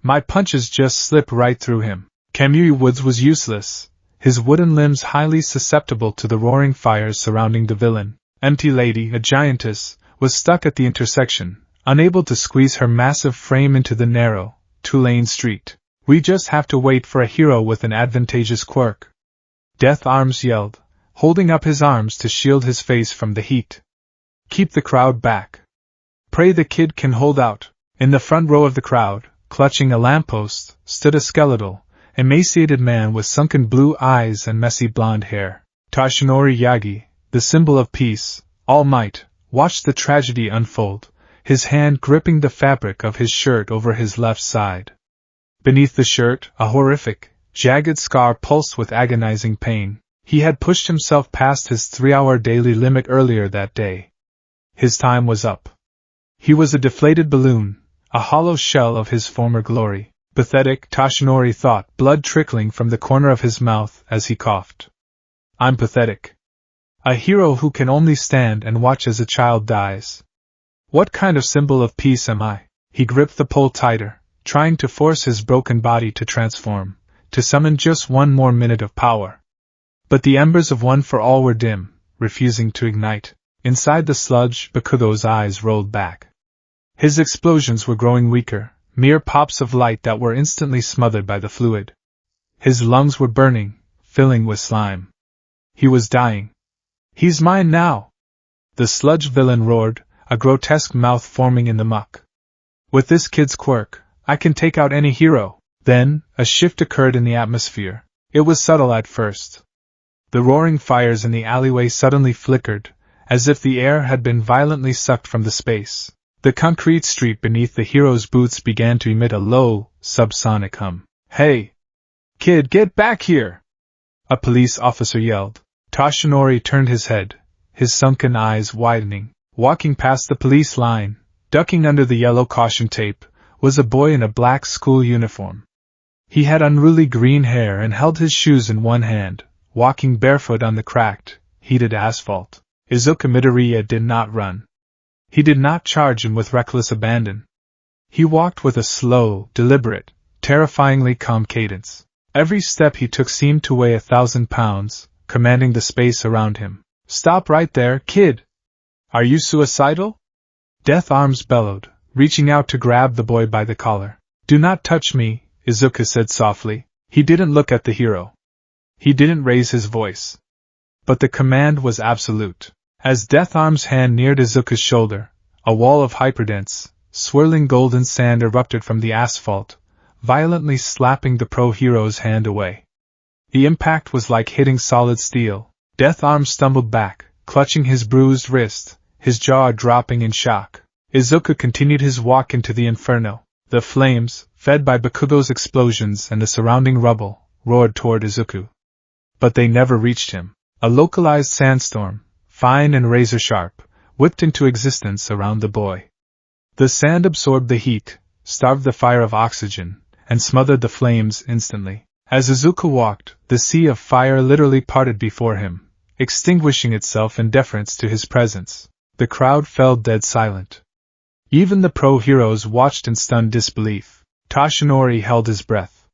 My punches just slip right through him. Kamui Woods was useless, his wooden limbs highly susceptible to the roaring fires surrounding the villain. Empty Lady, a giantess, was stuck at the intersection, unable to squeeze her massive frame into the narrow, two-lane street. We just have to wait for a hero with an advantageous quirk. Death Arms yelled, holding up his arms to shield his face from the heat. Keep the crowd back. Pray the kid can hold out. In the front row of the crowd, clutching a lamppost, stood a skeletal, emaciated man with sunken blue eyes and messy blonde hair. Toshinori Yagi, the symbol of peace, all might, watched the tragedy unfold, his hand gripping the fabric of his shirt over his left side. Beneath the shirt, a horrific, jagged scar pulsed with agonizing pain. He had pushed himself past his 3-hour daily limit earlier that day. His time was up. He was a deflated balloon, a hollow shell of his former glory. Pathetic, Toshinori thought, blood trickling from the corner of his mouth as he coughed. I'm pathetic. A hero who can only stand and watch as a child dies. What kind of symbol of peace am I? He gripped the pole tighter, trying to force his broken body to transform, to summon just one more minute of power. But the embers of One for All were dim, refusing to ignite. Inside the sludge, Bakugo's eyes rolled back. His explosions were growing weaker, mere pops of light that were instantly smothered by the fluid. His lungs were burning, filling with slime. He was dying. He's mine now! The sludge villain roared, a grotesque mouth forming in the muck. With this kid's quirk, I can take out any hero. Then, a shift occurred in the atmosphere. It was subtle at first. The roaring fires in the alleyway suddenly flickered, as if the air had been violently sucked from the space. The concrete street beneath the hero's boots began to emit a low, subsonic hum. Hey! Kid, get back here! A police officer yelled. Toshinori turned his head, his sunken eyes widening. Walking past the police line, ducking under the yellow caution tape, was a boy in a black school uniform. He had unruly green hair and held his shoes in one hand, walking barefoot on the cracked, heated asphalt. Izuku Midoriya did not run. He did not charge him with reckless abandon. He walked with a slow, deliberate, terrifyingly calm cadence. Every step he took seemed to weigh 1,000 pounds, commanding the space around him. Stop right there, kid! Are you suicidal? Death Arms bellowed, reaching out to grab the boy by the collar. Do not touch me, Izuku said softly. He didn't look at the hero. He didn't raise his voice. But the command was absolute. As Death Arms' hand neared Izuku's shoulder, a wall of hyperdense, swirling golden sand erupted from the asphalt, violently slapping the pro-hero's hand away. The impact was like hitting solid steel. Death Arm stumbled back, clutching his bruised wrist, his jaw dropping in shock. Izuku continued his walk into the inferno. The flames, fed by Bakugo's explosions and the surrounding rubble, roared toward Izuku. But they never reached him. A localized sandstorm, fine and razor-sharp, whipped into existence around the boy. The sand absorbed the heat, starved the fire of oxygen, and smothered the flames instantly. As Izuku walked, the sea of fire literally parted before him, extinguishing itself in deference to his presence. The crowd fell dead silent. Even the pro-heroes watched in stunned disbelief. Toshinori held his breath.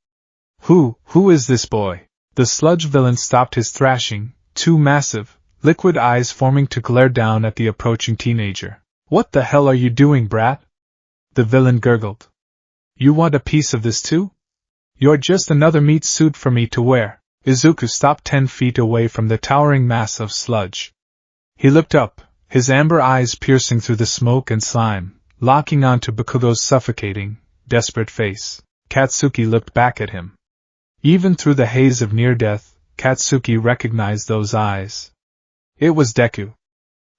Who is this boy? The sludge villain stopped his thrashing, two massive, liquid eyes forming to glare down at the approaching teenager. What the hell are you doing, brat? The villain gurgled. You want a piece of this too? You're just another meat suit for me to wear. Izuku stopped 10 feet away from the towering mass of sludge. He looked up, his amber eyes piercing through the smoke and slime, locking onto Bakugo's suffocating, desperate face. Katsuki looked back at him. Even through the haze of near-death, Katsuki recognized those eyes. It was Deku.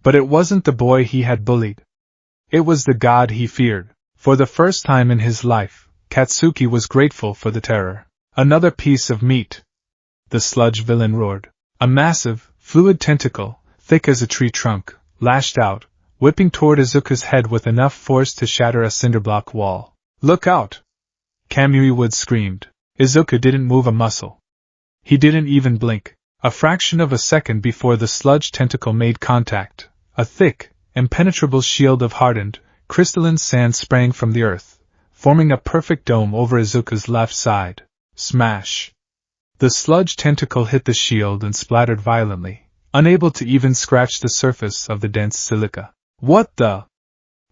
But it wasn't the boy he had bullied. It was the god he feared. For the first time in his life, Katsuki was grateful for the terror. Another piece of meat. The sludge villain roared. A massive, fluid tentacle, thick as a tree trunk, lashed out, whipping toward Izuku's head with enough force to shatter a cinderblock wall. Look out! Kamui Wood screamed. Izuku didn't move a muscle. He didn't even blink. A fraction of a second before the sludge tentacle made contact, a thick, impenetrable shield of hardened, crystalline sand sprang from the earth, forming a perfect dome over Izuku's left side. Smash! The sludge tentacle hit the shield and splattered violently, unable to even scratch the surface of the dense silica. What the?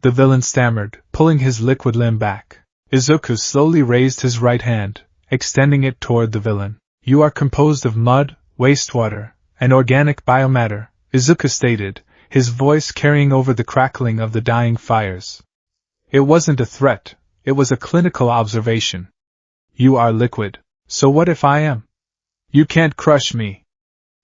The villain stammered, pulling his liquid limb back. Izuku slowly raised his right hand, extending it toward the villain. You are composed of mud, wastewater, and organic biomatter, Izuku stated, his voice carrying over the crackling of the dying fires. It wasn't a threat, it was a clinical observation. You are liquid. So what if I am? You can't crush me.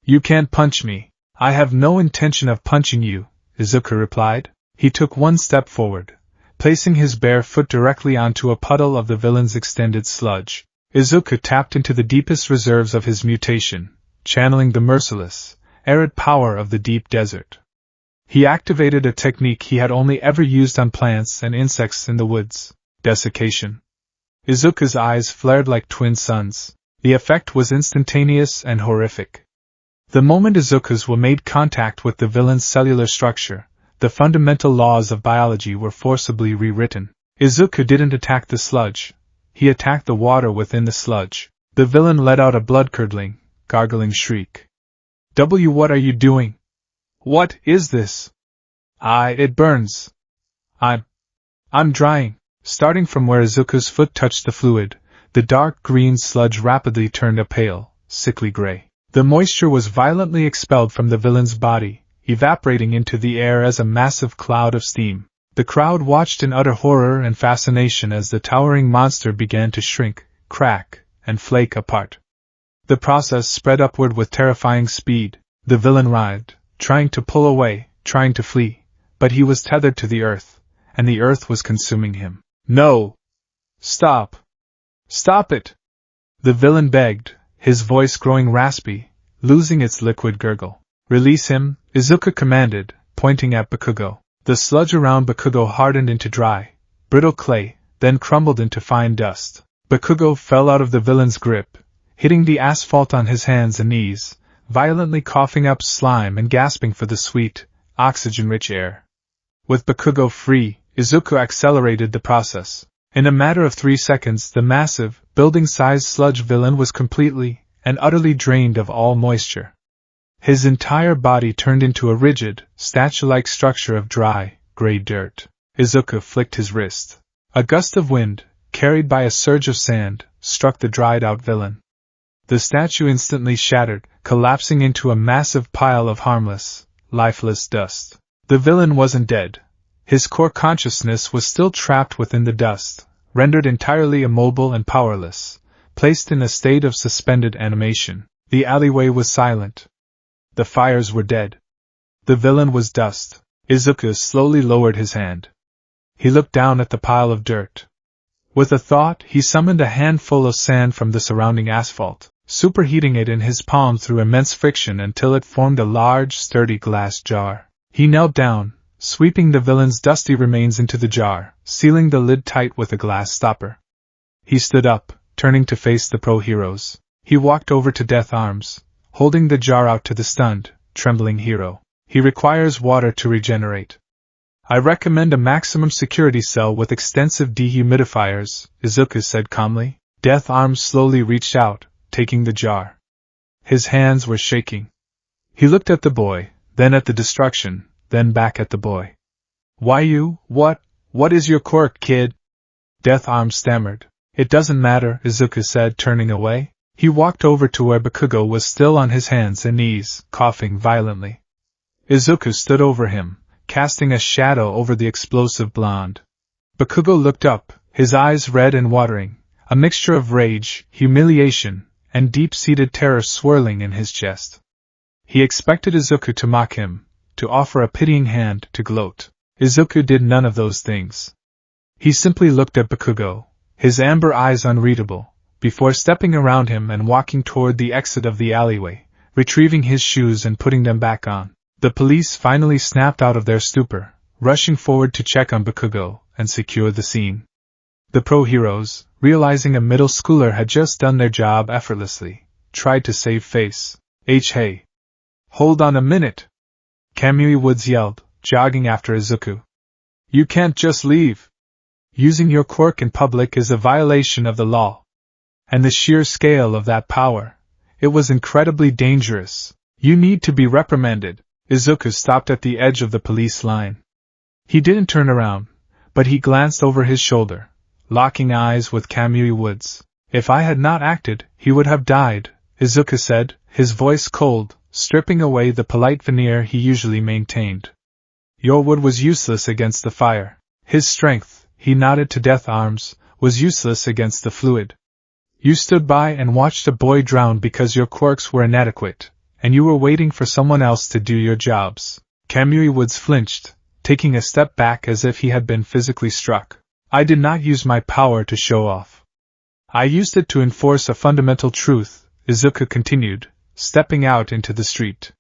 You can't punch me. I have no intention of punching you, Izuku replied. He took one step forward, placing his bare foot directly onto a puddle of the villain's extended sludge. Izuku tapped into the deepest reserves of his mutation, channeling the merciless, arid power of the deep desert. He activated a technique he had only ever used on plants and insects in the woods: desiccation. Izuku's eyes flared like twin suns. The effect was instantaneous and horrific. The moment Izuku's will made contact with the villain's cellular structure, the fundamental laws of biology were forcibly rewritten. Izuku didn't attack the sludge. He attacked the water within the sludge. The villain let out a blood-curdling, gargling shriek. What are you doing? What is this? It burns. I'm drying. Starting from where Izuku's foot touched the fluid, the dark green sludge rapidly turned a pale, sickly gray. The moisture was violently expelled from the villain's body, evaporating into the air as a massive cloud of steam. The crowd watched in utter horror and fascination as the towering monster began to shrink, crack, and flake apart. The process spread upward with terrifying speed. The villain writhed, trying to pull away, trying to flee, but he was tethered to the earth, and the earth was consuming him. No! Stop! Stop it! The villain begged, his voice growing raspy, losing its liquid gurgle. Release him, Izuku commanded, pointing at Bakugo. The sludge around Bakugo hardened into dry, brittle clay, then crumbled into fine dust. Bakugo fell out of the villain's grip, hitting the asphalt on his hands and knees, violently coughing up slime and gasping for the sweet, oxygen-rich air. With Bakugo free, Izuku accelerated the process. In a matter of 3 seconds, the massive, building-sized sludge villain was completely and utterly drained of all moisture. His entire body turned into a rigid, statue-like structure of dry, gray dirt. Izuku flicked his wrist. A gust of wind, carried by a surge of sand, struck the dried-out villain. The statue instantly shattered, collapsing into a massive pile of harmless, lifeless dust. The villain wasn't dead. His core consciousness was still trapped within the dust, rendered entirely immobile and powerless, placed in a state of suspended animation. The alleyway was silent. The fires were dead. The villain was dust. Izuku slowly lowered his hand. He looked down at the pile of dirt. With a thought, he summoned a handful of sand from the surrounding asphalt, superheating it in his palm through immense friction until it formed a large, sturdy glass jar. He knelt down, sweeping the villain's dusty remains into the jar, sealing the lid tight with a glass stopper. He stood up, turning to face the pro-heroes. He walked over to Death Arms, holding the jar out to the stunned, trembling hero. He requires water to regenerate. I recommend a maximum security cell with extensive dehumidifiers, Izuku said calmly. Death Arms slowly reached out, taking the jar. His hands were shaking. He looked at the boy, then at the destruction, then back at the boy. Why you? What is your quirk, kid? Death Arms stammered. It doesn't matter, Izuku said, turning away. He walked over to where Bakugo was still on his hands and knees, coughing violently. Izuku stood over him, casting a shadow over the explosive blonde. Bakugo looked up, his eyes red and watering, a mixture of rage, humiliation, and deep-seated terror swirling in his chest. He expected Izuku to mock him, to offer a pitying hand, to gloat. Izuku did none of those things. He simply looked at Bakugo, his amber eyes unreadable, before stepping around him and walking toward the exit of the alleyway, retrieving his shoes and putting them back on. The police finally snapped out of their stupor, rushing forward to check on Bakugo and secure the scene. The pro-heroes, realizing a middle schooler had just done their job effortlessly, tried to save face. Hey! Hold on a minute! Kamui Woods yelled, jogging after Izuku. You can't just leave! Using your quirk in public is a violation of the law. And the sheer scale of that power. It was incredibly dangerous. You need to be reprimanded. Izuku stopped at the edge of the police line. He didn't turn around, but he glanced over his shoulder, locking eyes with Kamui Woods. If I had not acted, he would have died, Izuku said, his voice cold, stripping away the polite veneer he usually maintained. Your wood was useless against the fire. His strength, he nodded to Death Arms, was useless against the fluid. You stood by and watched a boy drown because your quirks were inadequate, and you were waiting for someone else to do your jobs. Kamui Woods flinched, taking a step back as if he had been physically struck. I did not use my power to show off. I used it to enforce a fundamental truth, Izuku continued, stepping out into the street.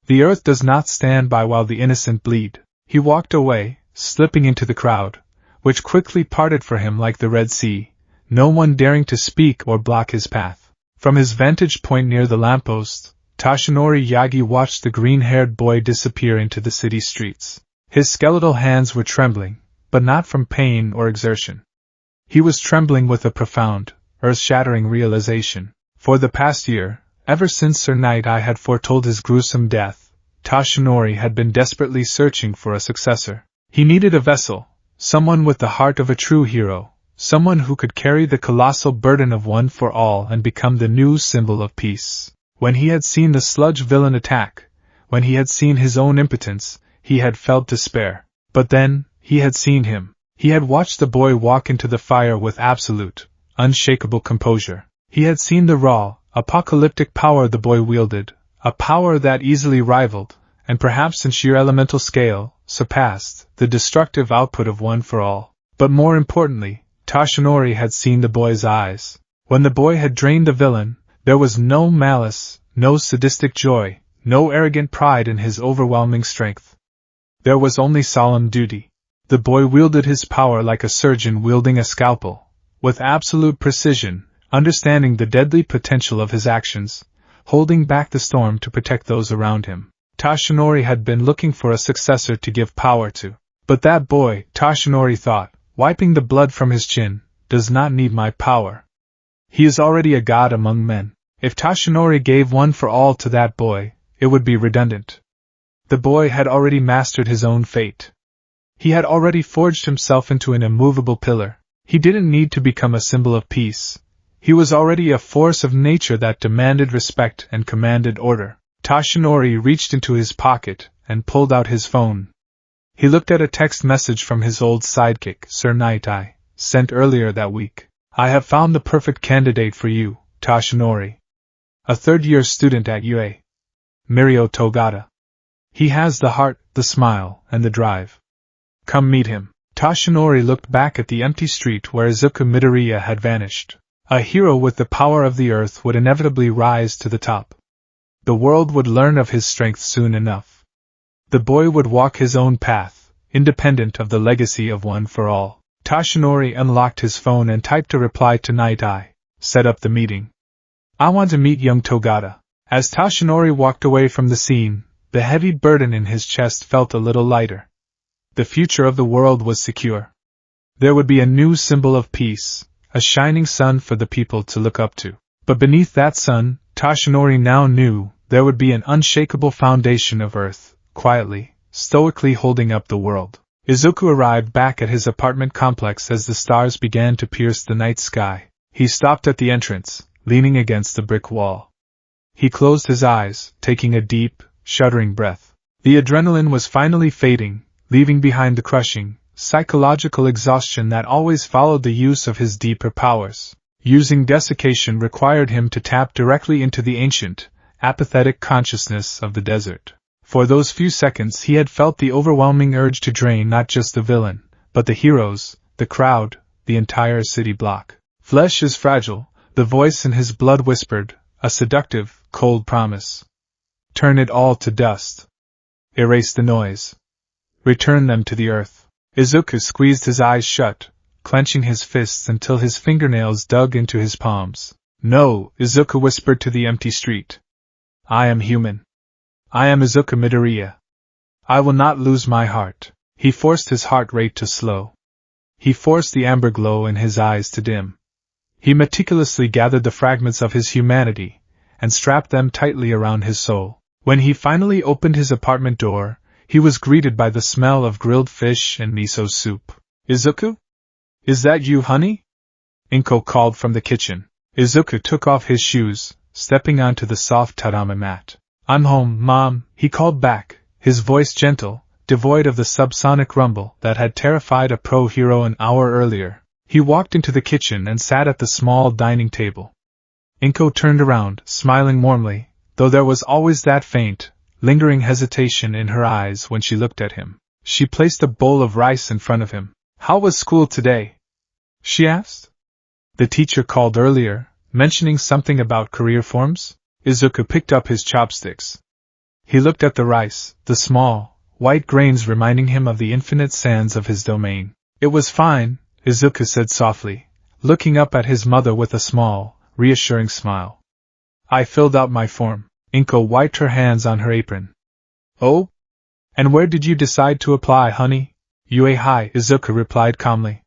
The earth does not stand by while the innocent bleed. He walked away, slipping into the crowd, which quickly parted for him like the Red Sea, no one daring to speak or block his path. From his vantage point near the lamppost, Toshinori Yagi watched the green-haired boy disappear into the city streets. His skeletal hands were trembling, but not from pain or exertion. He was trembling with a profound, earth-shattering realization. For the past year, ever since Sir Night-Eye had foretold his gruesome death, Toshinori had been desperately searching for a successor. He needed a vessel, someone with the heart of a true hero, someone who could carry the colossal burden of one for all and become the new symbol of peace. When he had seen the sludge villain attack, when he had seen his own impotence, he had felt despair. But then, he had seen him. He had watched the boy walk into the fire with absolute, unshakable composure. He had seen the raw, apocalyptic power the boy wielded, a power that easily rivaled, and perhaps in sheer elemental scale, surpassed, the destructive output of One for All. But more importantly, Toshinori had seen the boy's eyes. When the boy had drained the villain, there was no malice, no sadistic joy, no arrogant pride in his overwhelming strength. There was only solemn duty. The boy wielded his power like a surgeon wielding a scalpel, with absolute precision, understanding the deadly potential of his actions, holding back the storm to protect those around him. Toshinori had been looking for a successor to give power to. But that boy, Toshinori thought, wiping the blood from his chin, does not need my power. He is already a god among men. If Toshinori gave One for All to that boy, it would be redundant. The boy had already mastered his own fate. He had already forged himself into an immovable pillar. He didn't need to become a symbol of peace. He was already a force of nature that demanded respect and commanded order. Toshinori reached into his pocket and pulled out his phone. He looked at a text message from his old sidekick, Sir Night-Eye, sent earlier that week. I have found the perfect candidate for you, Toshinori. a third-year student at UA. Mirio Togata. He has the heart, the smile, and the drive. Come meet him. Toshinori looked back at the empty street where Izuku Midoriya had vanished. A hero with the power of the earth would inevitably rise to the top. The world would learn of his strength soon enough. The boy would walk his own path, independent of the legacy of One for All. Toshinori unlocked his phone and typed a reply to Night Eye. Set up the meeting. I want to meet young Togata. As Toshinori walked away from the scene, the heavy burden in his chest felt a little lighter. The future of the world was secure. There would be a new symbol of peace, a shining sun for the people to look up to. But beneath that sun, Toshinori now knew, there would be an unshakable foundation of earth, quietly, stoically holding up the world. Izuku arrived back at his apartment complex as the stars began to pierce the night sky. He stopped at the entrance, leaning against the brick wall. He closed his eyes, taking a deep, shuddering breath. The adrenaline was finally fading, leaving behind the crushing, psychological exhaustion that always followed the use of his deeper powers. Using desiccation required him to tap directly into the ancient, apathetic consciousness of the desert. For those few seconds he had felt the overwhelming urge to drain not just the villain, but the heroes, the crowd, the entire city block. Flesh is fragile, the voice in his blood whispered, a seductive, cold promise. Turn it all to dust. Erase the noise. Return them to the earth. Izuku squeezed his eyes shut, clenching his fists until his fingernails dug into his palms. No, Izuku whispered to the empty street. I am human. I am Izuku Midoriya. I will not lose my heart. He forced his heart rate to slow. He forced the amber glow in his eyes to dim. He meticulously gathered the fragments of his humanity, and strapped them tightly around his soul. When he finally opened his apartment door, he was greeted by the smell of grilled fish and miso soup. Izuku? Is that you, honey? Inko called from the kitchen. Izuku took off his shoes, stepping onto the soft tatami mat. I'm home, Mom, he called back, his voice gentle, devoid of the subsonic rumble that had terrified a pro-hero an hour earlier. He walked into the kitchen and sat at the small dining table. Inko turned around, smiling warmly, though there was always that faint, lingering hesitation in her eyes when she looked at him. She placed a bowl of rice in front of him. How was school today? She asked. The teacher called earlier, mentioning something about career forms? Izuku picked up his chopsticks. He looked at the rice, the small, white grains reminding him of the infinite sands of his domain. It was fine, Izuku said softly, looking up at his mother with a small, reassuring smile. I filled out my form. Inko wiped her hands on her apron. Oh? And where did you decide to apply, honey? UA High, Izuku replied calmly.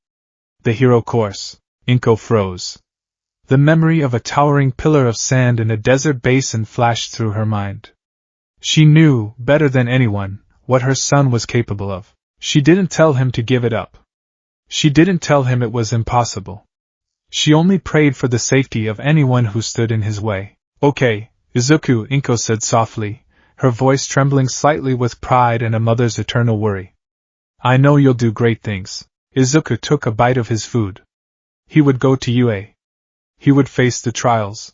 The hero course. Inko froze. The memory of a towering pillar of sand in a desert basin flashed through her mind. She knew, better than anyone, what her son was capable of. She didn't tell him to give it up. She didn't tell him it was impossible. She only prayed for the safety of anyone who stood in his way. Okay, Izuku, Inko said softly, her voice trembling slightly with pride and a mother's eternal worry. I know you'll do great things. Izuku took a bite of his food. He would go to UA. He would face the trials.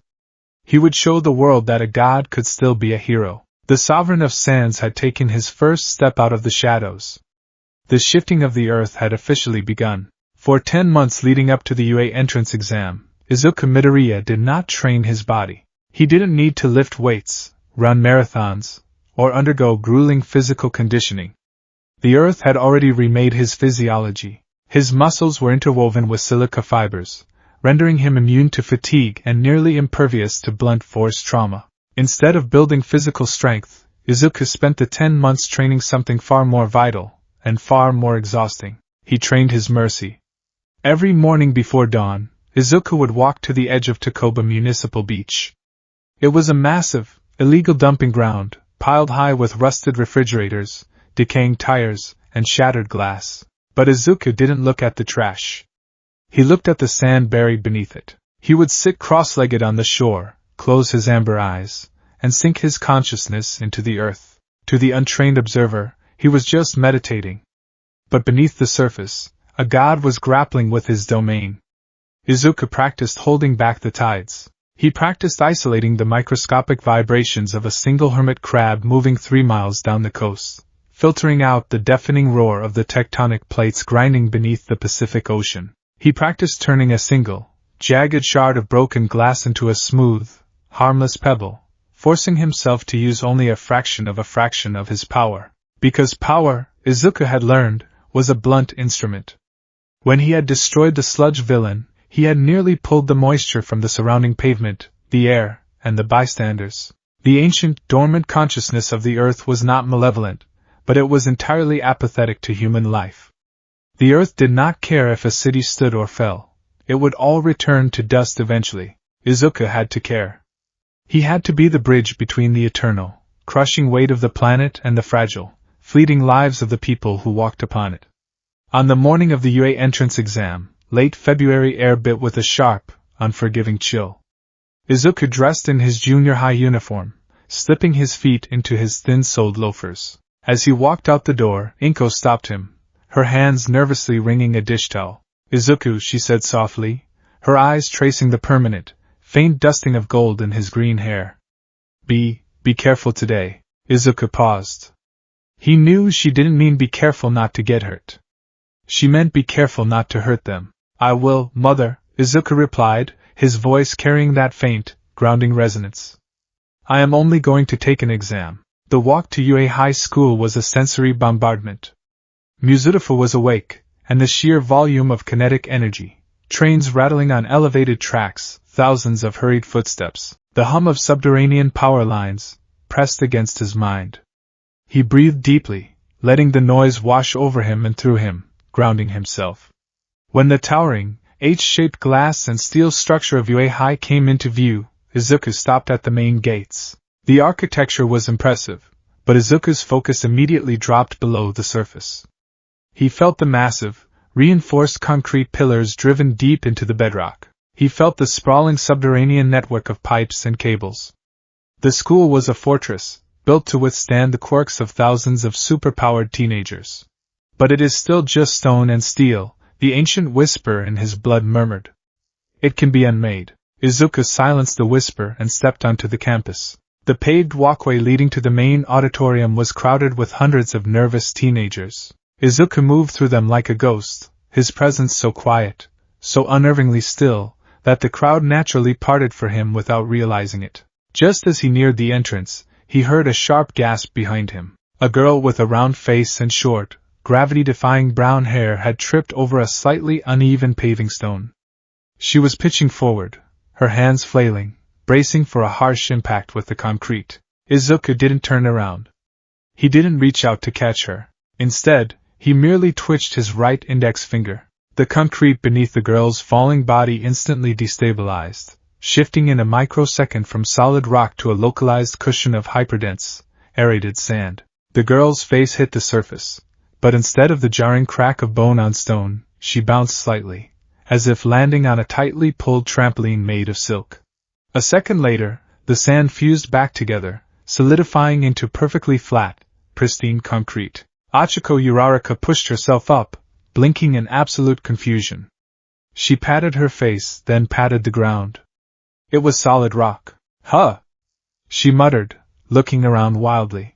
He would show the world that a god could still be a hero. The Sovereign of Sands had taken his first step out of the shadows. The shifting of the earth had officially begun. For 10 months leading up to the UA entrance exam, Izuku Midoriya did not train his body. He didn't need to lift weights, run marathons, or undergo grueling physical conditioning. The earth had already remade his physiology. His muscles were interwoven with silica fibers, rendering him immune to fatigue and nearly impervious to blunt force trauma. Instead of building physical strength, Izuku spent the 10 months training something far more vital, and far more exhausting. He trained his mercy. Every morning before dawn, Izuku would walk to the edge of Takoba Municipal Beach. It was a massive, illegal dumping ground, piled high with rusted refrigerators, decaying tires, and shattered glass. But Izuku didn't look at the trash. He looked at the sand buried beneath it. He would sit cross-legged on the shore, close his amber eyes, and sink his consciousness into the earth. To the untrained observer, he was just meditating. But beneath the surface, a god was grappling with his domain. Izuku practiced holding back the tides. He practiced isolating the microscopic vibrations of a single hermit crab moving 3 miles down the coast, filtering out the deafening roar of the tectonic plates grinding beneath the Pacific Ocean. He practiced turning a single, jagged shard of broken glass into a smooth, harmless pebble, forcing himself to use only a fraction of his power. Because power, Izuku had learned, was a blunt instrument. When he had destroyed the sludge villain, he had nearly pulled the moisture from the surrounding pavement, the air, and the bystanders. The ancient, dormant consciousness of the earth was not malevolent, but it was entirely apathetic to human life. The earth did not care if a city stood or fell. It would all return to dust eventually. Izuku had to care. He had to be the bridge between the eternal, crushing weight of the planet and the fragile, fleeting lives of the people who walked upon it. On the morning of the UA entrance exam, late February air bit with a sharp, unforgiving chill. Izuku dressed in his junior high uniform, slipping his feet into his thin-soled loafers. As he walked out the door, Inko stopped him, her hands nervously wringing a dish towel. "Izuku," she said softly, her eyes tracing the permanent, faint dusting of gold in his green hair. Be careful today." Izuku paused. He knew she didn't mean be careful not to get hurt. She meant be careful not to hurt them. "I will, mother," Izuku replied, his voice carrying that faint, grounding resonance. "I am only going to take an exam." The walk to UA High School was a sensory bombardment. Musudafu was awake, and the sheer volume of kinetic energy, trains rattling on elevated tracks, thousands of hurried footsteps, the hum of subterranean power lines, pressed against his mind. He breathed deeply, letting the noise wash over him and through him, grounding himself. When the towering, H-shaped glass and steel structure of UA High came into view, Izuku stopped at the main gates. The architecture was impressive, but Izuku's focus immediately dropped below the surface. He felt the massive, reinforced concrete pillars driven deep into the bedrock. He felt the sprawling subterranean network of pipes and cables. The school was a fortress, built to withstand the quirks of thousands of superpowered teenagers. "But it is still just stone and steel," the ancient whisper in his blood murmured. "It can be unmade." Izuku silenced the whisper and stepped onto the campus. The paved walkway leading to the main auditorium was crowded with hundreds of nervous teenagers. Izuku moved through them like a ghost, his presence so quiet, so unnervingly still, that the crowd naturally parted for him without realizing it. Just as he neared the entrance, he heard a sharp gasp behind him. A girl with a round face and short, gravity-defying brown hair had tripped over a slightly uneven paving stone. She was pitching forward, her hands flailing, bracing for a harsh impact with the concrete. Izuku didn't turn around. He didn't reach out to catch her. Instead, he merely twitched his right index finger. The concrete beneath the girl's falling body instantly destabilized, shifting in a microsecond from solid rock to a localized cushion of hyperdense, aerated sand. The girl's face hit the surface, but instead of the jarring crack of bone on stone, she bounced slightly, as if landing on a tightly pulled trampoline made of silk. A second later, the sand fused back together, solidifying into perfectly flat, pristine concrete. Achiko Uraraka pushed herself up, blinking in absolute confusion. She patted her face, then patted the ground. It was solid rock. "Huh!" she muttered, looking around wildly.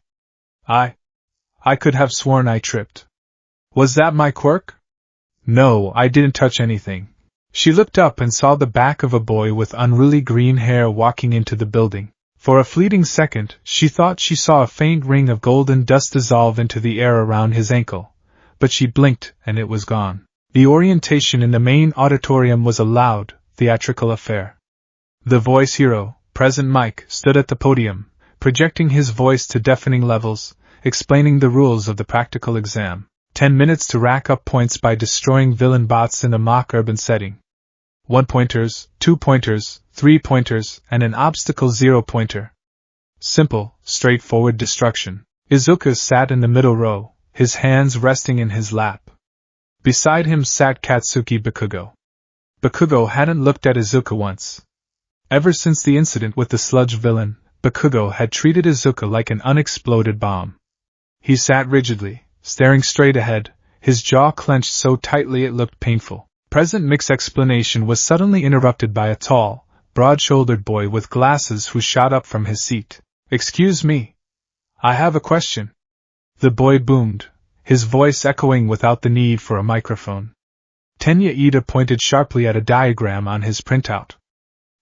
I could have sworn I tripped. Was that my quirk? No, I didn't touch anything." She looked up and saw the back of a boy with unruly green hair walking into the building. For a fleeting second, she thought she saw a faint ring of golden dust dissolve into the air around his ankle, but she blinked and it was gone. The orientation in the main auditorium was a loud, theatrical affair. The voice hero, Present Mike, stood at the podium, projecting his voice to deafening levels, explaining the rules of the practical exam. 10 minutes to rack up points by destroying villain bots in a mock urban setting. 1-pointers, 2-pointers, 3-pointers, and an obstacle 0-pointer. Simple, straightforward destruction. Izuku sat in the middle row, his hands resting in his lap. Beside him sat Katsuki Bakugo. Bakugo hadn't looked at Izuku once. Ever since the incident with the sludge villain, Bakugo had treated Izuku like an unexploded bomb. He sat rigidly, staring straight ahead, his jaw clenched so tightly it looked painful. Present Mick's explanation was suddenly interrupted by a tall, broad-shouldered boy with glasses who shot up from his seat. "Excuse me. I have a question," the boy boomed, his voice echoing without the need for a microphone. Tenya Ida pointed sharply at a diagram on his printout.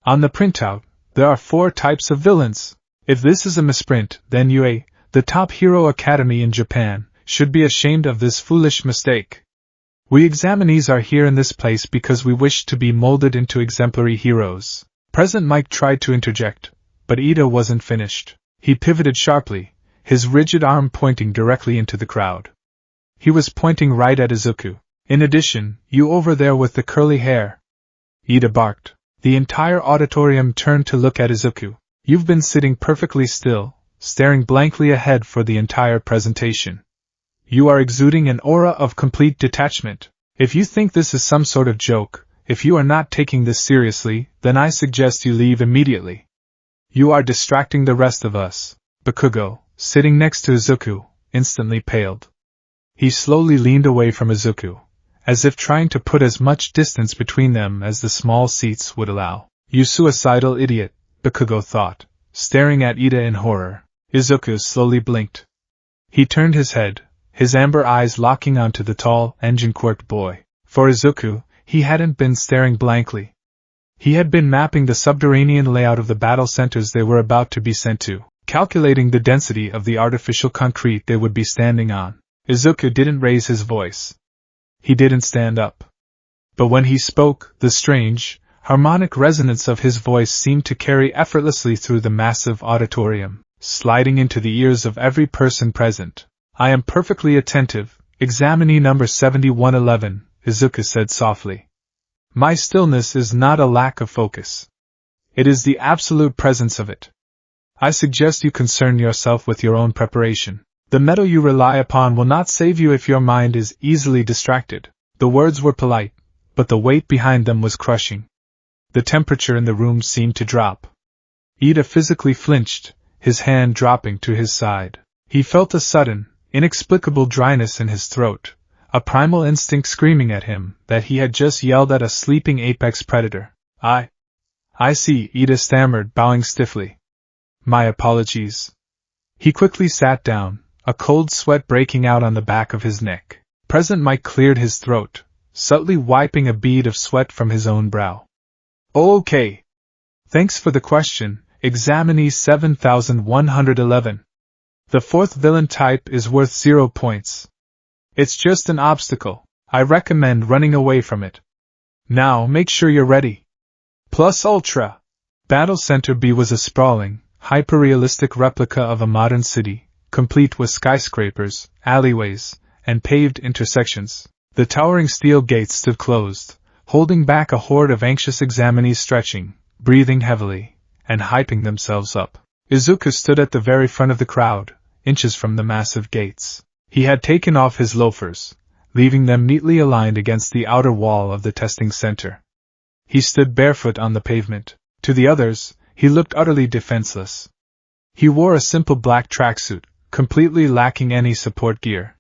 "On the printout, there are 4 types of villains. If this is a misprint, then UA, the top hero academy in Japan, should be ashamed of this foolish mistake. We examinees are here in this place because we wish to be molded into exemplary heroes." President Mike tried to interject, but Ida wasn't finished. He pivoted sharply, his rigid arm pointing directly into the crowd. He was pointing right at Izuku. "In addition, you over there with the curly hair," Ida barked. The entire auditorium turned to look at Izuku. "You've been sitting perfectly still, staring blankly ahead for the entire presentation. You are exuding an aura of complete detachment. If you think this is some sort of joke, if you are not taking this seriously, then I suggest you leave immediately. You are distracting the rest of us." Bakugo, sitting next to Izuku, instantly paled. He slowly leaned away from Izuku, as if trying to put as much distance between them as the small seats would allow. "You suicidal idiot," Bakugo thought, staring at Ida in horror. Izuku slowly blinked. He turned his head, his amber eyes locking onto the tall, engine-quirked boy. For Izuku, he hadn't been staring blankly. He had been mapping the subterranean layout of the battle centers they were about to be sent to, calculating the density of the artificial concrete they would be standing on. Izuku didn't raise his voice. He didn't stand up. But when he spoke, the strange, harmonic resonance of his voice seemed to carry effortlessly through the massive auditorium, sliding into the ears of every person present. "I am perfectly attentive, examinee number 7111, Izuku said softly. "My stillness is not a lack of focus. It is the absolute presence of it. I suggest you concern yourself with your own preparation. The metal you rely upon will not save you if your mind is easily distracted." The words were polite, but the weight behind them was crushing. The temperature in the room seemed to drop. Ida physically flinched, his hand dropping to his side. He felt a sudden, inexplicable dryness in his throat, a primal instinct screaming at him that he had just yelled at a sleeping apex predator. I see," Ida stammered, bowing stiffly. "My apologies." He quickly sat down, a cold sweat breaking out on the back of his neck. President Mike cleared his throat, subtly wiping a bead of sweat from his own brow. "Okay. Thanks for the question, examinee 7111. The 4th villain type is worth 0 points. It's just an obstacle. I recommend running away from it. Now make sure you're ready. Plus Ultra." Battle Center B was a sprawling, hyper-realistic replica of a modern city, complete with skyscrapers, alleyways, and paved intersections. The towering steel gates stood closed, holding back a horde of anxious examinees stretching, breathing heavily, and hyping themselves up. Izuku stood at the very front of the crowd, inches from the massive gates. He had taken off his loafers, leaving them neatly aligned against the outer wall of the testing center. He stood barefoot on the pavement. To the others, he looked utterly defenseless. He wore a simple black tracksuit, completely lacking any support gear.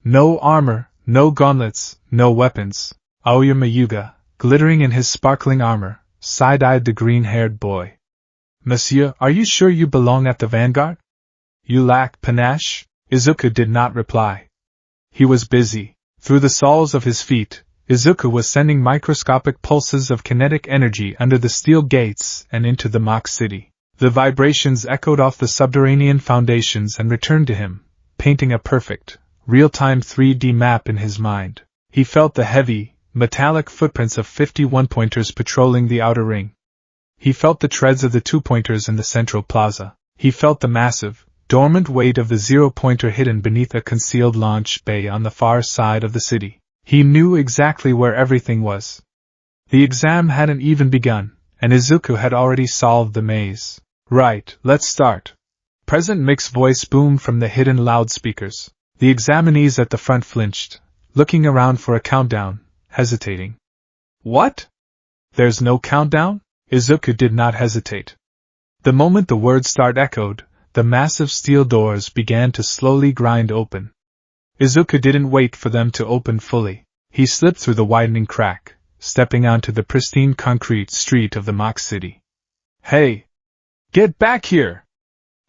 No armor, no gauntlets, no weapons. Aoyama Yuga, glittering in his sparkling armor, side-eyed the green-haired boy. "Monsieur, are you sure you belong at the vanguard? You lack panache?" Izuku did not reply. He was busy. Through the soles of his feet, Izuku was sending microscopic pulses of kinetic energy under the steel gates and into the mock city. The vibrations echoed off the subterranean foundations and returned to him, painting a perfect, real-time 3D map in his mind. He felt the heavy, metallic footprints of 51 pointers patrolling the outer ring. He felt the treads of the 2-pointers in the central plaza. He felt the massive, dormant weight of the 0-pointer hidden beneath a concealed launch bay on the far side of the city. He knew exactly where everything was. The exam hadn't even begun, and Izuku had already solved the maze. "Right, let's start." President Mick's voice boomed from the hidden loudspeakers. The examinees at the front flinched, looking around for a countdown, hesitating. "What? There's no countdown?" Izuku did not hesitate. The moment the word start echoed, the massive steel doors began to slowly grind open. Izuku didn't wait for them to open fully. He slipped through the widening crack, stepping onto the pristine concrete street of the mock city. Hey! Get back here!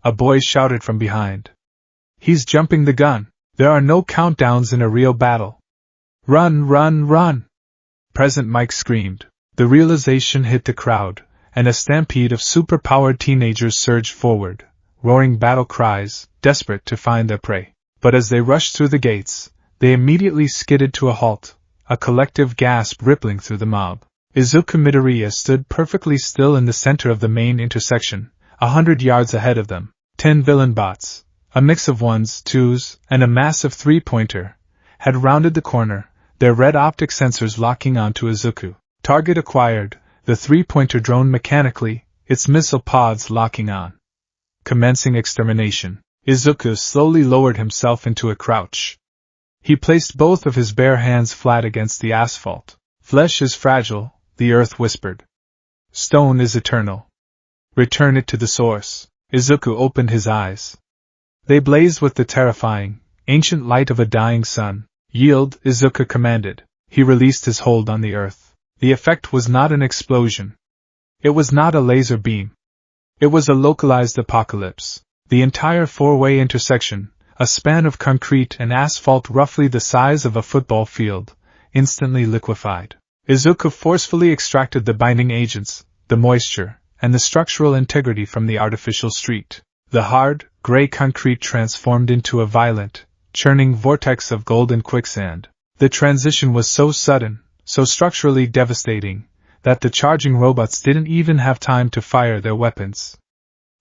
A boy shouted from behind. He's jumping the gun. There are no countdowns in a real battle. Run, run, run! Present Mike screamed. The realization hit the crowd, and a stampede of super-powered teenagers surged forward, roaring battle cries, desperate to find their prey. But as they rushed through the gates, they immediately skidded to a halt, a collective gasp rippling through the mob. Izuku Midoriya stood perfectly still in the center of the main intersection, 100 yards ahead of them. 10 villain bots, a mix of ones, twos, and a massive three-pointer, had rounded the corner, their red optic sensors locking onto Izuku. Target acquired, the three-pointer droned mechanically, its missile pods locking on. Commencing extermination. Izuku slowly lowered himself into a crouch. He placed both of his bare hands flat against the asphalt. Flesh is fragile, the earth whispered. Stone is eternal. Return it to the source. Izuku opened his eyes. They blazed with the terrifying, ancient light of a dying sun. Yield, Izuku commanded. He released his hold on the earth. The effect was not an explosion. It was not a laser beam. It was a localized apocalypse. The entire four-way intersection, a span of concrete and asphalt roughly the size of a football field, instantly liquefied. Izuku forcefully extracted the binding agents, the moisture, and the structural integrity from the artificial street. The hard, gray concrete transformed into a violent, churning vortex of golden quicksand. The transition was so sudden, so structurally devastating, that the charging robots didn't even have time to fire their weapons.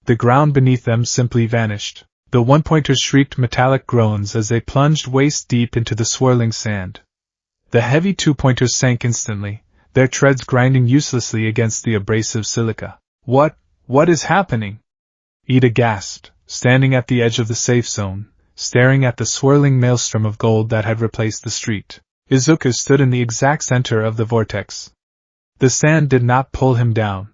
The ground beneath them simply vanished. The one-pointers shrieked metallic groans as they plunged waist-deep into the swirling sand. The heavy two-pointers sank instantly, their treads grinding uselessly against the abrasive silica. What is happening? Ida gasped, standing at the edge of the safe zone, staring at the swirling maelstrom of gold that had replaced the street. Izuku stood in the exact center of the vortex. The sand did not pull him down.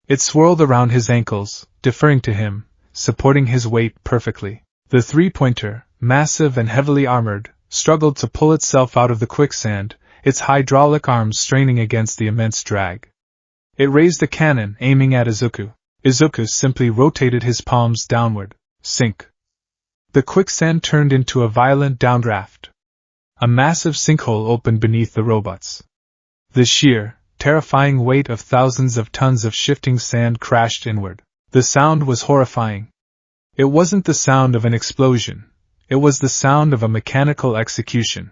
It swirled around his ankles, deferring to him, supporting his weight perfectly. The three-pointer, massive and heavily armored, struggled to pull itself out of the quicksand, its hydraulic arms straining against the immense drag. It raised a cannon, aiming at Izuku. Izuku simply rotated his palms downward. Sink. The quicksand turned into a violent downdraft. A massive sinkhole opened beneath the robots. The sheer, terrifying weight of thousands of tons of shifting sand crashed inward. The sound was horrifying. It wasn't the sound of an explosion. It was the sound of a mechanical execution.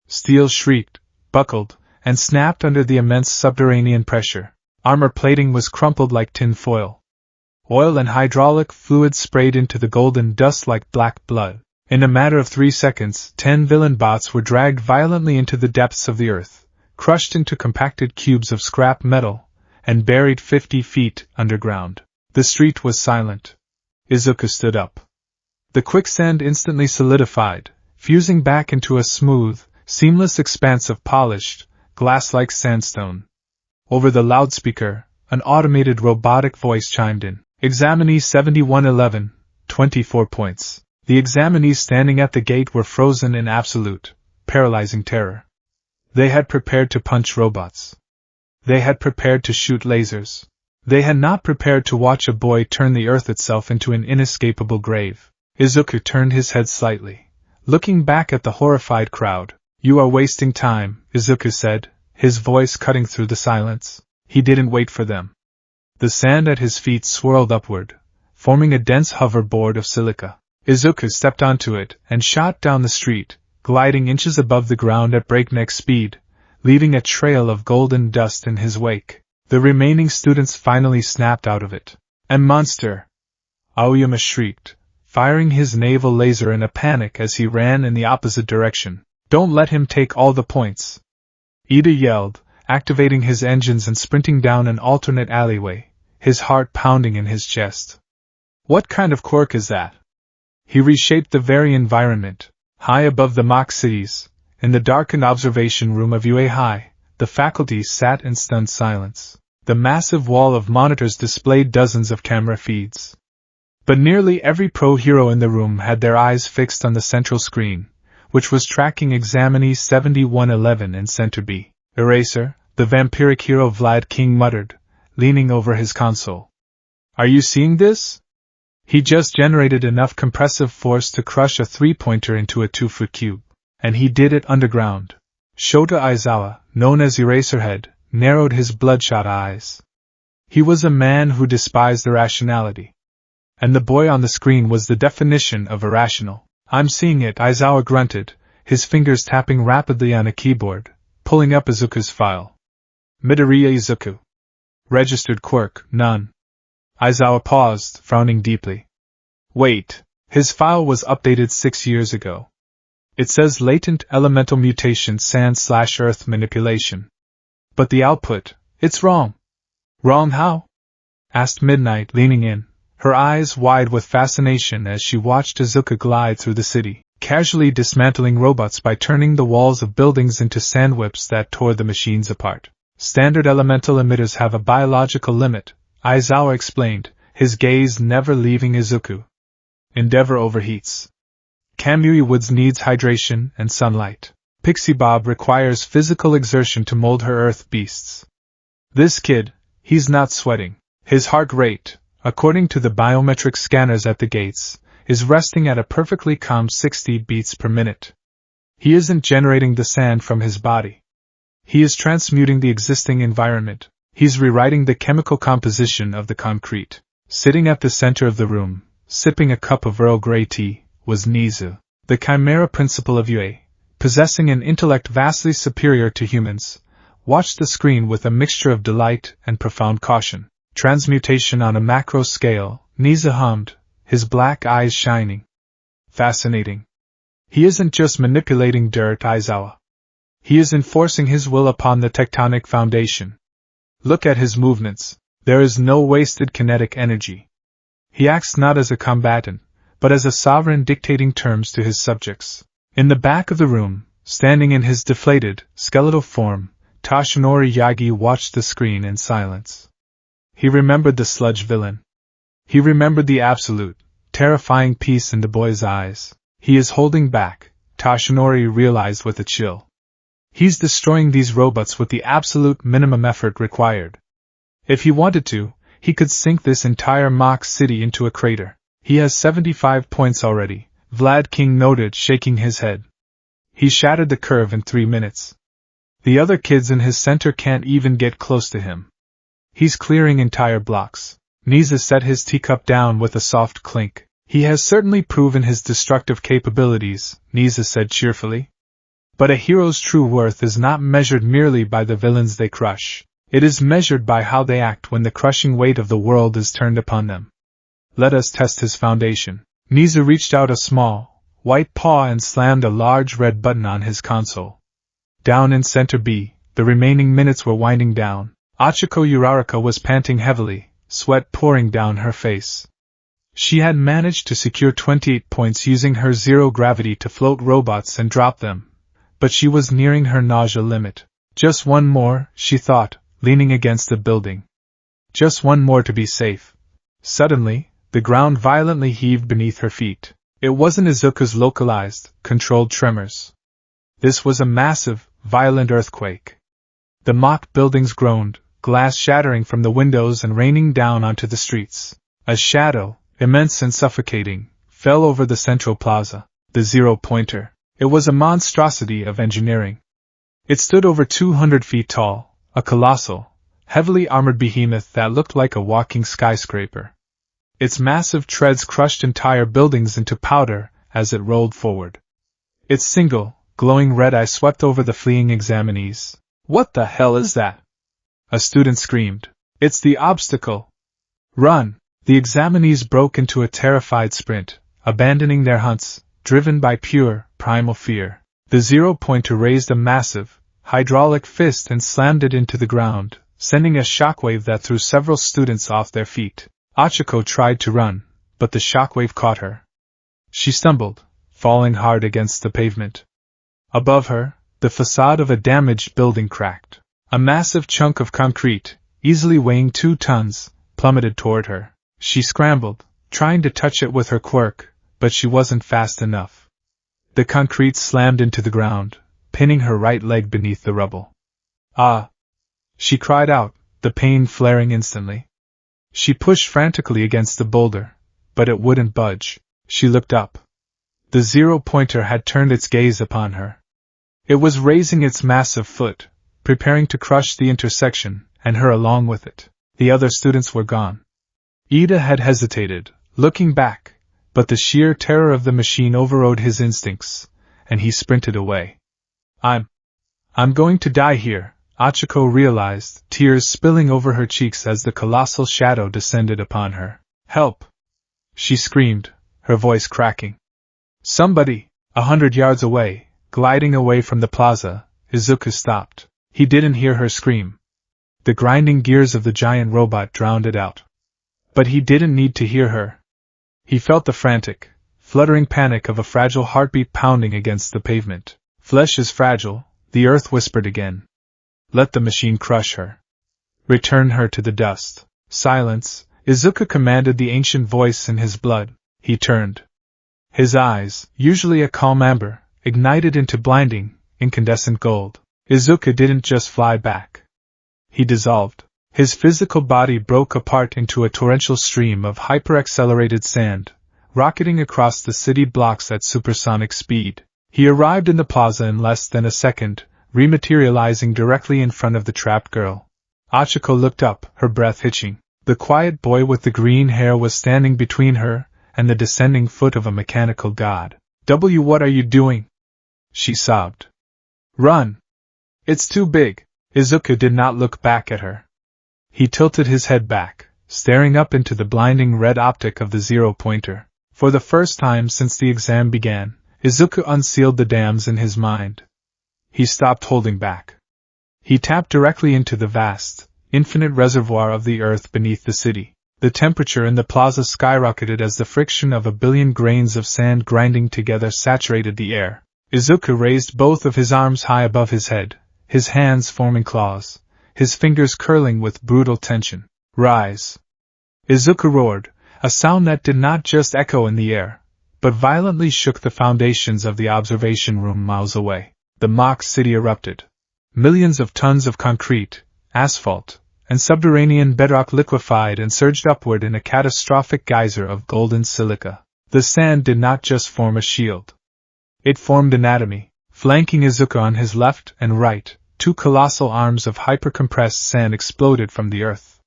Steel shrieked, buckled, and snapped under the immense subterranean pressure. Armor plating was crumpled like tin foil. Oil and hydraulic fluid sprayed into the golden dust like black blood. In a matter of 3 seconds, 10 villain bots were dragged violently into the depths of the earth, crushed into compacted cubes of scrap metal, and buried 50 feet underground. The street was silent. Izuku stood up. The quicksand instantly solidified, fusing back into a smooth, seamless expanse of polished, glass-like sandstone. Over the loudspeaker, an automated robotic voice chimed in. Examinee 7111, 24 points. The examinees standing at the gate were frozen in absolute, paralyzing terror. They had prepared to punch robots. They had prepared to shoot lasers. They had not prepared to watch a boy turn the earth itself into an inescapable grave. Izuku turned his head slightly, looking back at the horrified crowd. You are wasting time, Izuku said, his voice cutting through the silence. He didn't wait for them. The sand at his feet swirled upward, forming a dense hoverboard of silica. Izuku stepped onto it and shot down the street, gliding inches above the ground at breakneck speed, leaving a trail of golden dust in his wake. The remaining students finally snapped out of it. "A monster!" Aoyama shrieked, firing his naval laser in a panic as he ran in the opposite direction. "Don't let him take all the points!" Ida yelled, activating his engines and sprinting down an alternate alleyway, his heart pounding in his chest. What kind of quirk is that? He reshaped the very environment. High above the mock cities, in the darkened observation room of UA High, the faculty sat in stunned silence. The massive wall of monitors displayed dozens of camera feeds. But nearly every pro-hero in the room had their eyes fixed on the central screen, which was tracking examinee 7111 in Center B. "Eraser," the vampiric hero Vlad King muttered, leaning over his console. Are you seeing this? He just generated enough compressive force to crush a 3-pointer into a 2-foot cube. And he did it underground. Shota Aizawa, known as Eraserhead, narrowed his bloodshot eyes. He was a man who despised irrationality. And the boy on the screen was the definition of irrational. I'm seeing it, Aizawa grunted, his fingers tapping rapidly on a keyboard, pulling up Izuku's file. Midoriya Izuku. Registered quirk, none. Aizawa paused, frowning deeply. Wait, his file was updated 6 years ago. It says latent elemental mutation sand/earth manipulation. But the output, it's wrong. Wrong how? Asked Midnight, leaning in, her eyes wide with fascination as she watched Izuku glide through the city, casually dismantling robots by turning the walls of buildings into sand whips that tore the machines apart. Standard elemental emitters have a biological limit, Aizawa explained, his gaze never leaving Izuku. Endeavor overheats. Kamui Woods needs hydration and sunlight. Pixie Bob requires physical exertion to mold her earth beasts. This kid, he's not sweating. His heart rate, according to the biometric scanners at the gates, is resting at a perfectly calm 60 beats per minute. He isn't generating the sand from his body. He is transmuting the existing environment. He's rewriting the chemical composition of the concrete. Sitting at the center of the room, sipping a cup of Earl Grey tea, was Nizu, the chimera principle of UA, possessing an intellect vastly superior to humans, watched the screen with a mixture of delight and profound caution. Transmutation on a macro scale, Nizu hummed, his black eyes shining. Fascinating. He isn't just manipulating dirt, Aizawa. He is enforcing his will upon the tectonic foundation. Look at his movements. There is no wasted kinetic energy. He acts not as a combatant, but as a sovereign dictating terms to his subjects. In the back of the room, standing in his deflated, skeletal form, Toshinori Yagi watched the screen in silence. He remembered the sludge villain. He remembered the absolute, terrifying peace in the boy's eyes. He is holding back, Toshinori realized with a chill. He's destroying these robots with the absolute minimum effort required. If he wanted to, he could sink this entire mock city into a crater. He has 75 points already, Vlad King noted, shaking his head. He shattered the curve in 3 minutes. The other kids in his center can't even get close to him. He's clearing entire blocks. Nizu set his teacup down with a soft clink. He has certainly proven his destructive capabilities, Nizu said cheerfully. But a hero's true worth is not measured merely by the villains they crush. It is measured by how they act when the crushing weight of the world is turned upon them. Let us test his foundation. Nizu reached out a small, white paw and slammed a large red button on his console. Down in Center B, the remaining minutes were winding down. Achiko Uraraka was panting heavily, sweat pouring down her face. She had managed to secure 28 points using her zero gravity to float robots and drop them. But she was nearing her nausea limit. Just one more, she thought, leaning against the building. Just one more to be safe. Suddenly, the ground violently heaved beneath her feet. It wasn't Izuku's localized, controlled tremors. This was a massive, violent earthquake. The mock buildings groaned, glass shattering from the windows and raining down onto the streets. A shadow, immense and suffocating, fell over the central plaza, the zero-pointer. It was a monstrosity of engineering. It stood over 200 feet tall, a colossal, heavily armored behemoth that looked like a walking skyscraper. Its massive treads crushed entire buildings into powder as it rolled forward. Its single, glowing red eye swept over the fleeing examinees. What the hell is that? A student screamed. It's the obstacle. Run! The examinees broke into a terrified sprint, abandoning their hunts, driven by pure, primal fear. The zero-pointer raised a massive, hydraulic fist and slammed it into the ground, sending a shockwave that threw several students off their feet. Achiko tried to run, but the shockwave caught her. She stumbled, falling hard against the pavement. Above her, the facade of a damaged building cracked. A massive chunk of concrete, easily weighing 2 tons, plummeted toward her. She scrambled, trying to touch it with her quirk, but she wasn't fast enough. The concrete slammed into the ground, pinning her right leg beneath the rubble. Ah! She cried out, the pain flaring instantly. She pushed frantically against the boulder, but it wouldn't budge. She looked up. The zero-pointer had turned its gaze upon her. It was raising its massive foot, preparing to crush the intersection, and her along with it. The other students were gone. Ida had hesitated, looking back, but the sheer terror of the machine overrode his instincts, and he sprinted away. I'm going to die here, Achiko realized, tears spilling over her cheeks as the colossal shadow descended upon her. Help! She screamed, her voice cracking. Somebody! 100 yards away, gliding away from the plaza, Izuku stopped. He didn't hear her scream. The grinding gears of the giant robot drowned it out. But he didn't need to hear her. He felt the frantic, fluttering panic of a fragile heartbeat pounding against the pavement. Flesh is fragile, the earth whispered again. Let the machine crush her. Return her to the dust. Silence, Izuku commanded the ancient voice in his blood. He turned. His eyes, usually a calm amber, ignited into blinding, incandescent gold. Izuku didn't just fly back. He dissolved. His physical body broke apart into a torrential stream of hyper-accelerated sand, rocketing across the city blocks at supersonic speed. He arrived in the plaza in less than a second, rematerializing directly in front of the trapped girl. Achiko looked up, her breath hitching. The quiet boy with the green hair was standing between her and the descending foot of a mechanical god. What are you doing? She sobbed. Run! It's too big. Izuku did not look back at her. He tilted his head back, staring up into the blinding red optic of the zero-pointer. For the first time since the exam began, Izuku unsealed the dams in his mind. He stopped holding back. He tapped directly into the vast, infinite reservoir of the earth beneath the city. The temperature in the plaza skyrocketed as the friction of a billion grains of sand grinding together saturated the air. Izuku raised both of his arms high above his head, his hands forming claws, his fingers curling with brutal tension. Rise! Izuku roared, a sound that did not just echo in the air, but violently shook the foundations of the observation room miles away. The mock city erupted. Millions of tons of concrete, asphalt, and subterranean bedrock liquefied and surged upward in a catastrophic geyser of golden silica. The sand did not just form a shield. It formed anatomy. Flanking Izuku on his left and right, two colossal arms of hypercompressed sand exploded from the earth.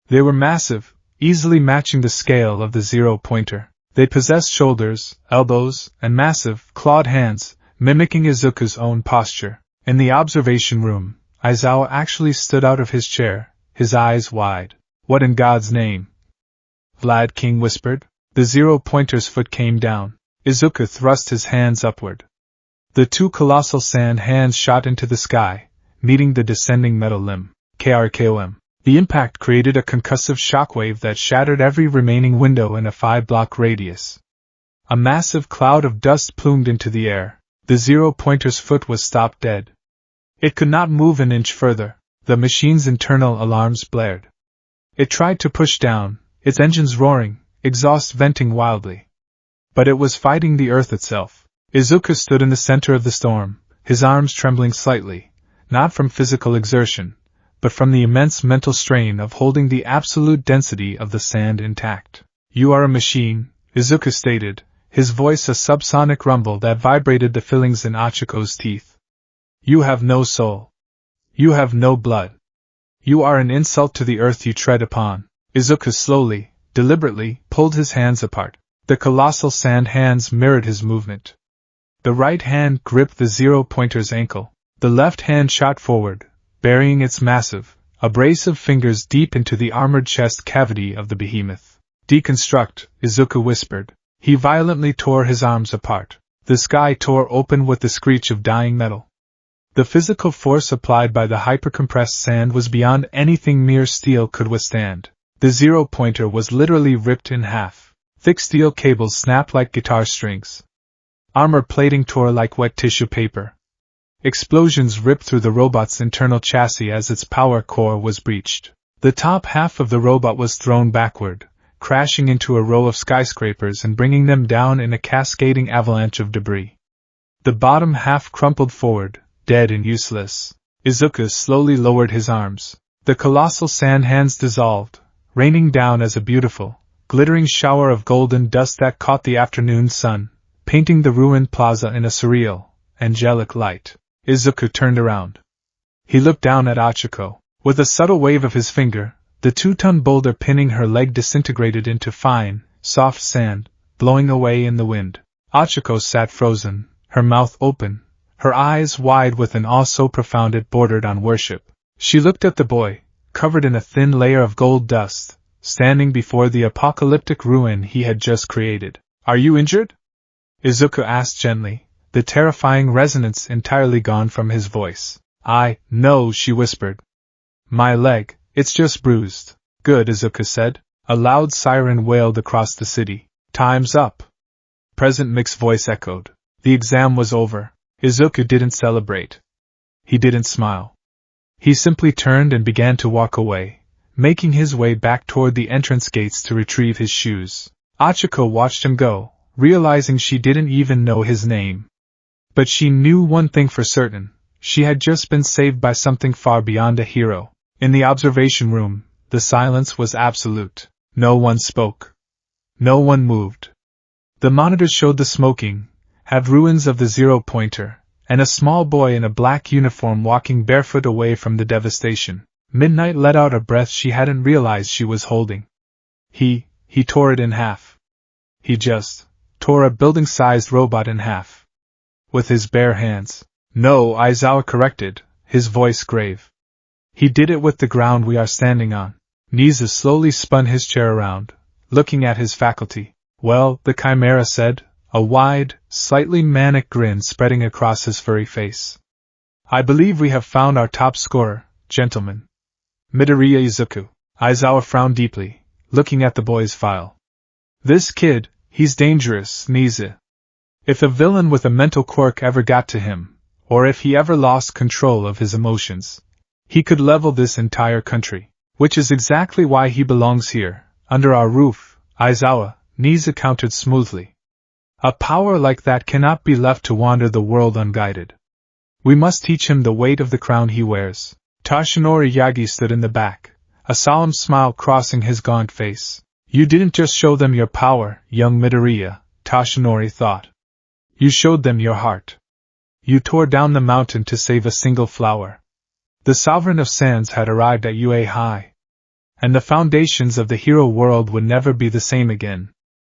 They were massive, easily matching the scale of the zero-pointer. They possessed shoulders, elbows, and massive, clawed hands, mimicking Izuku's own posture. In the observation room, Aizawa actually stood out of his chair, his eyes wide. What in God's name? Vlad King whispered. The zero-pointer's foot came down. Izuku thrust his hands upward. The two colossal sand hands shot into the sky, meeting the descending metal limb. KRKOM. The impact created a concussive shockwave that shattered every remaining window in a 5-block radius. A massive cloud of dust plumed into the air. The zero-pointer's foot was stopped dead. It could not move an inch further. The machine's internal alarms blared. It tried to push down, its engines roaring, exhaust venting wildly. But it was fighting the earth itself. Izuku stood in the center of the storm, his arms trembling slightly, not from physical exertion, but from the immense mental strain of holding the absolute density of the sand intact. You are a machine, Izuku stated, his voice a subsonic rumble that vibrated the fillings in Achiko's teeth. You have no soul. You have no blood. You are an insult to the earth you tread upon. Izuku slowly, deliberately, pulled his hands apart. The colossal sand hands mirrored his movement. The right hand gripped the zero-pointer's ankle. The left hand shot forward, burying its massive, abrasive fingers deep into the armored chest cavity of the behemoth. Deconstruct, Izuku whispered. He violently tore his arms apart. The sky tore open with the screech of dying metal. The physical force applied by the hypercompressed sand was beyond anything mere steel could withstand. The zero-pointer was literally ripped in half. Thick steel cables snapped like guitar strings. Armor plating tore like wet tissue paper. Explosions ripped through the robot's internal chassis as its power core was breached. The top half of the robot was thrown backward, crashing into a row of skyscrapers and bringing them down in a cascading avalanche of debris. The bottom half crumpled forward, dead and useless. Izuku slowly lowered his arms. The colossal sand hands dissolved, raining down as a beautiful, glittering shower of golden dust that caught the afternoon sun, painting the ruined plaza in a surreal, angelic light. Izuku turned around. He looked down at Achiko. With a subtle wave of his finger, the 2-ton boulder pinning her leg disintegrated into fine, soft sand, blowing away in the wind. Achiko sat frozen, her mouth open, her eyes wide with an awe so profound it bordered on worship. She looked at the boy, covered in a thin layer of gold dust, standing before the apocalyptic ruin he had just created. "Are you injured?" Izuku asked gently, the terrifying resonance entirely gone from his voice. No, she whispered. "My leg, it's just bruised." "Good," Izuku said. A loud siren wailed across the city. "Time's up." Present Mick's voice echoed. The exam was over. Izuku didn't celebrate. He didn't smile. He simply turned and began to walk away, making his way back toward the entrance gates to retrieve his shoes. Achiko watched him go, realizing she didn't even know his name. But she knew one thing for certain: she had just been saved by something far beyond a hero. In the observation room, the silence was absolute. No one spoke. No one moved. The monitors showed the smoking, halved ruins of the zero-pointer, and a small boy in a black uniform walking barefoot away from the devastation. Midnight let out a breath she hadn't realized she was holding. He tore it in half. He just tore a building-sized robot in half. With his bare hands. "No," Aizawa corrected, his voice grave. "He did it with the ground we are standing on." Niza slowly spun his chair around, looking at his faculty. "Well," the Chimera said, a wide, slightly manic grin spreading across his furry face. "I believe we have found our top scorer, gentlemen." Midoriya Izuku. Aizawa frowned deeply, looking at the boy's file. "This kid, he's dangerous, Niza. If a villain with a mental quirk ever got to him, or if he ever lost control of his emotions, he could level this entire country. Which is exactly why he belongs here, under our roof, Aizawa," Niza countered smoothly. "A power like that cannot be left to wander the world unguided. We must teach him the weight of the crown he wears." Toshinori Yagi stood in the back, a solemn smile crossing his gaunt face. "You didn't just show them your power, young Midoriya," Toshinori thought. "You showed them your heart. You tore down the mountain to save a single flower. The Sovereign of Sands had arrived at UA High. And the foundations of the hero world would never be the same again."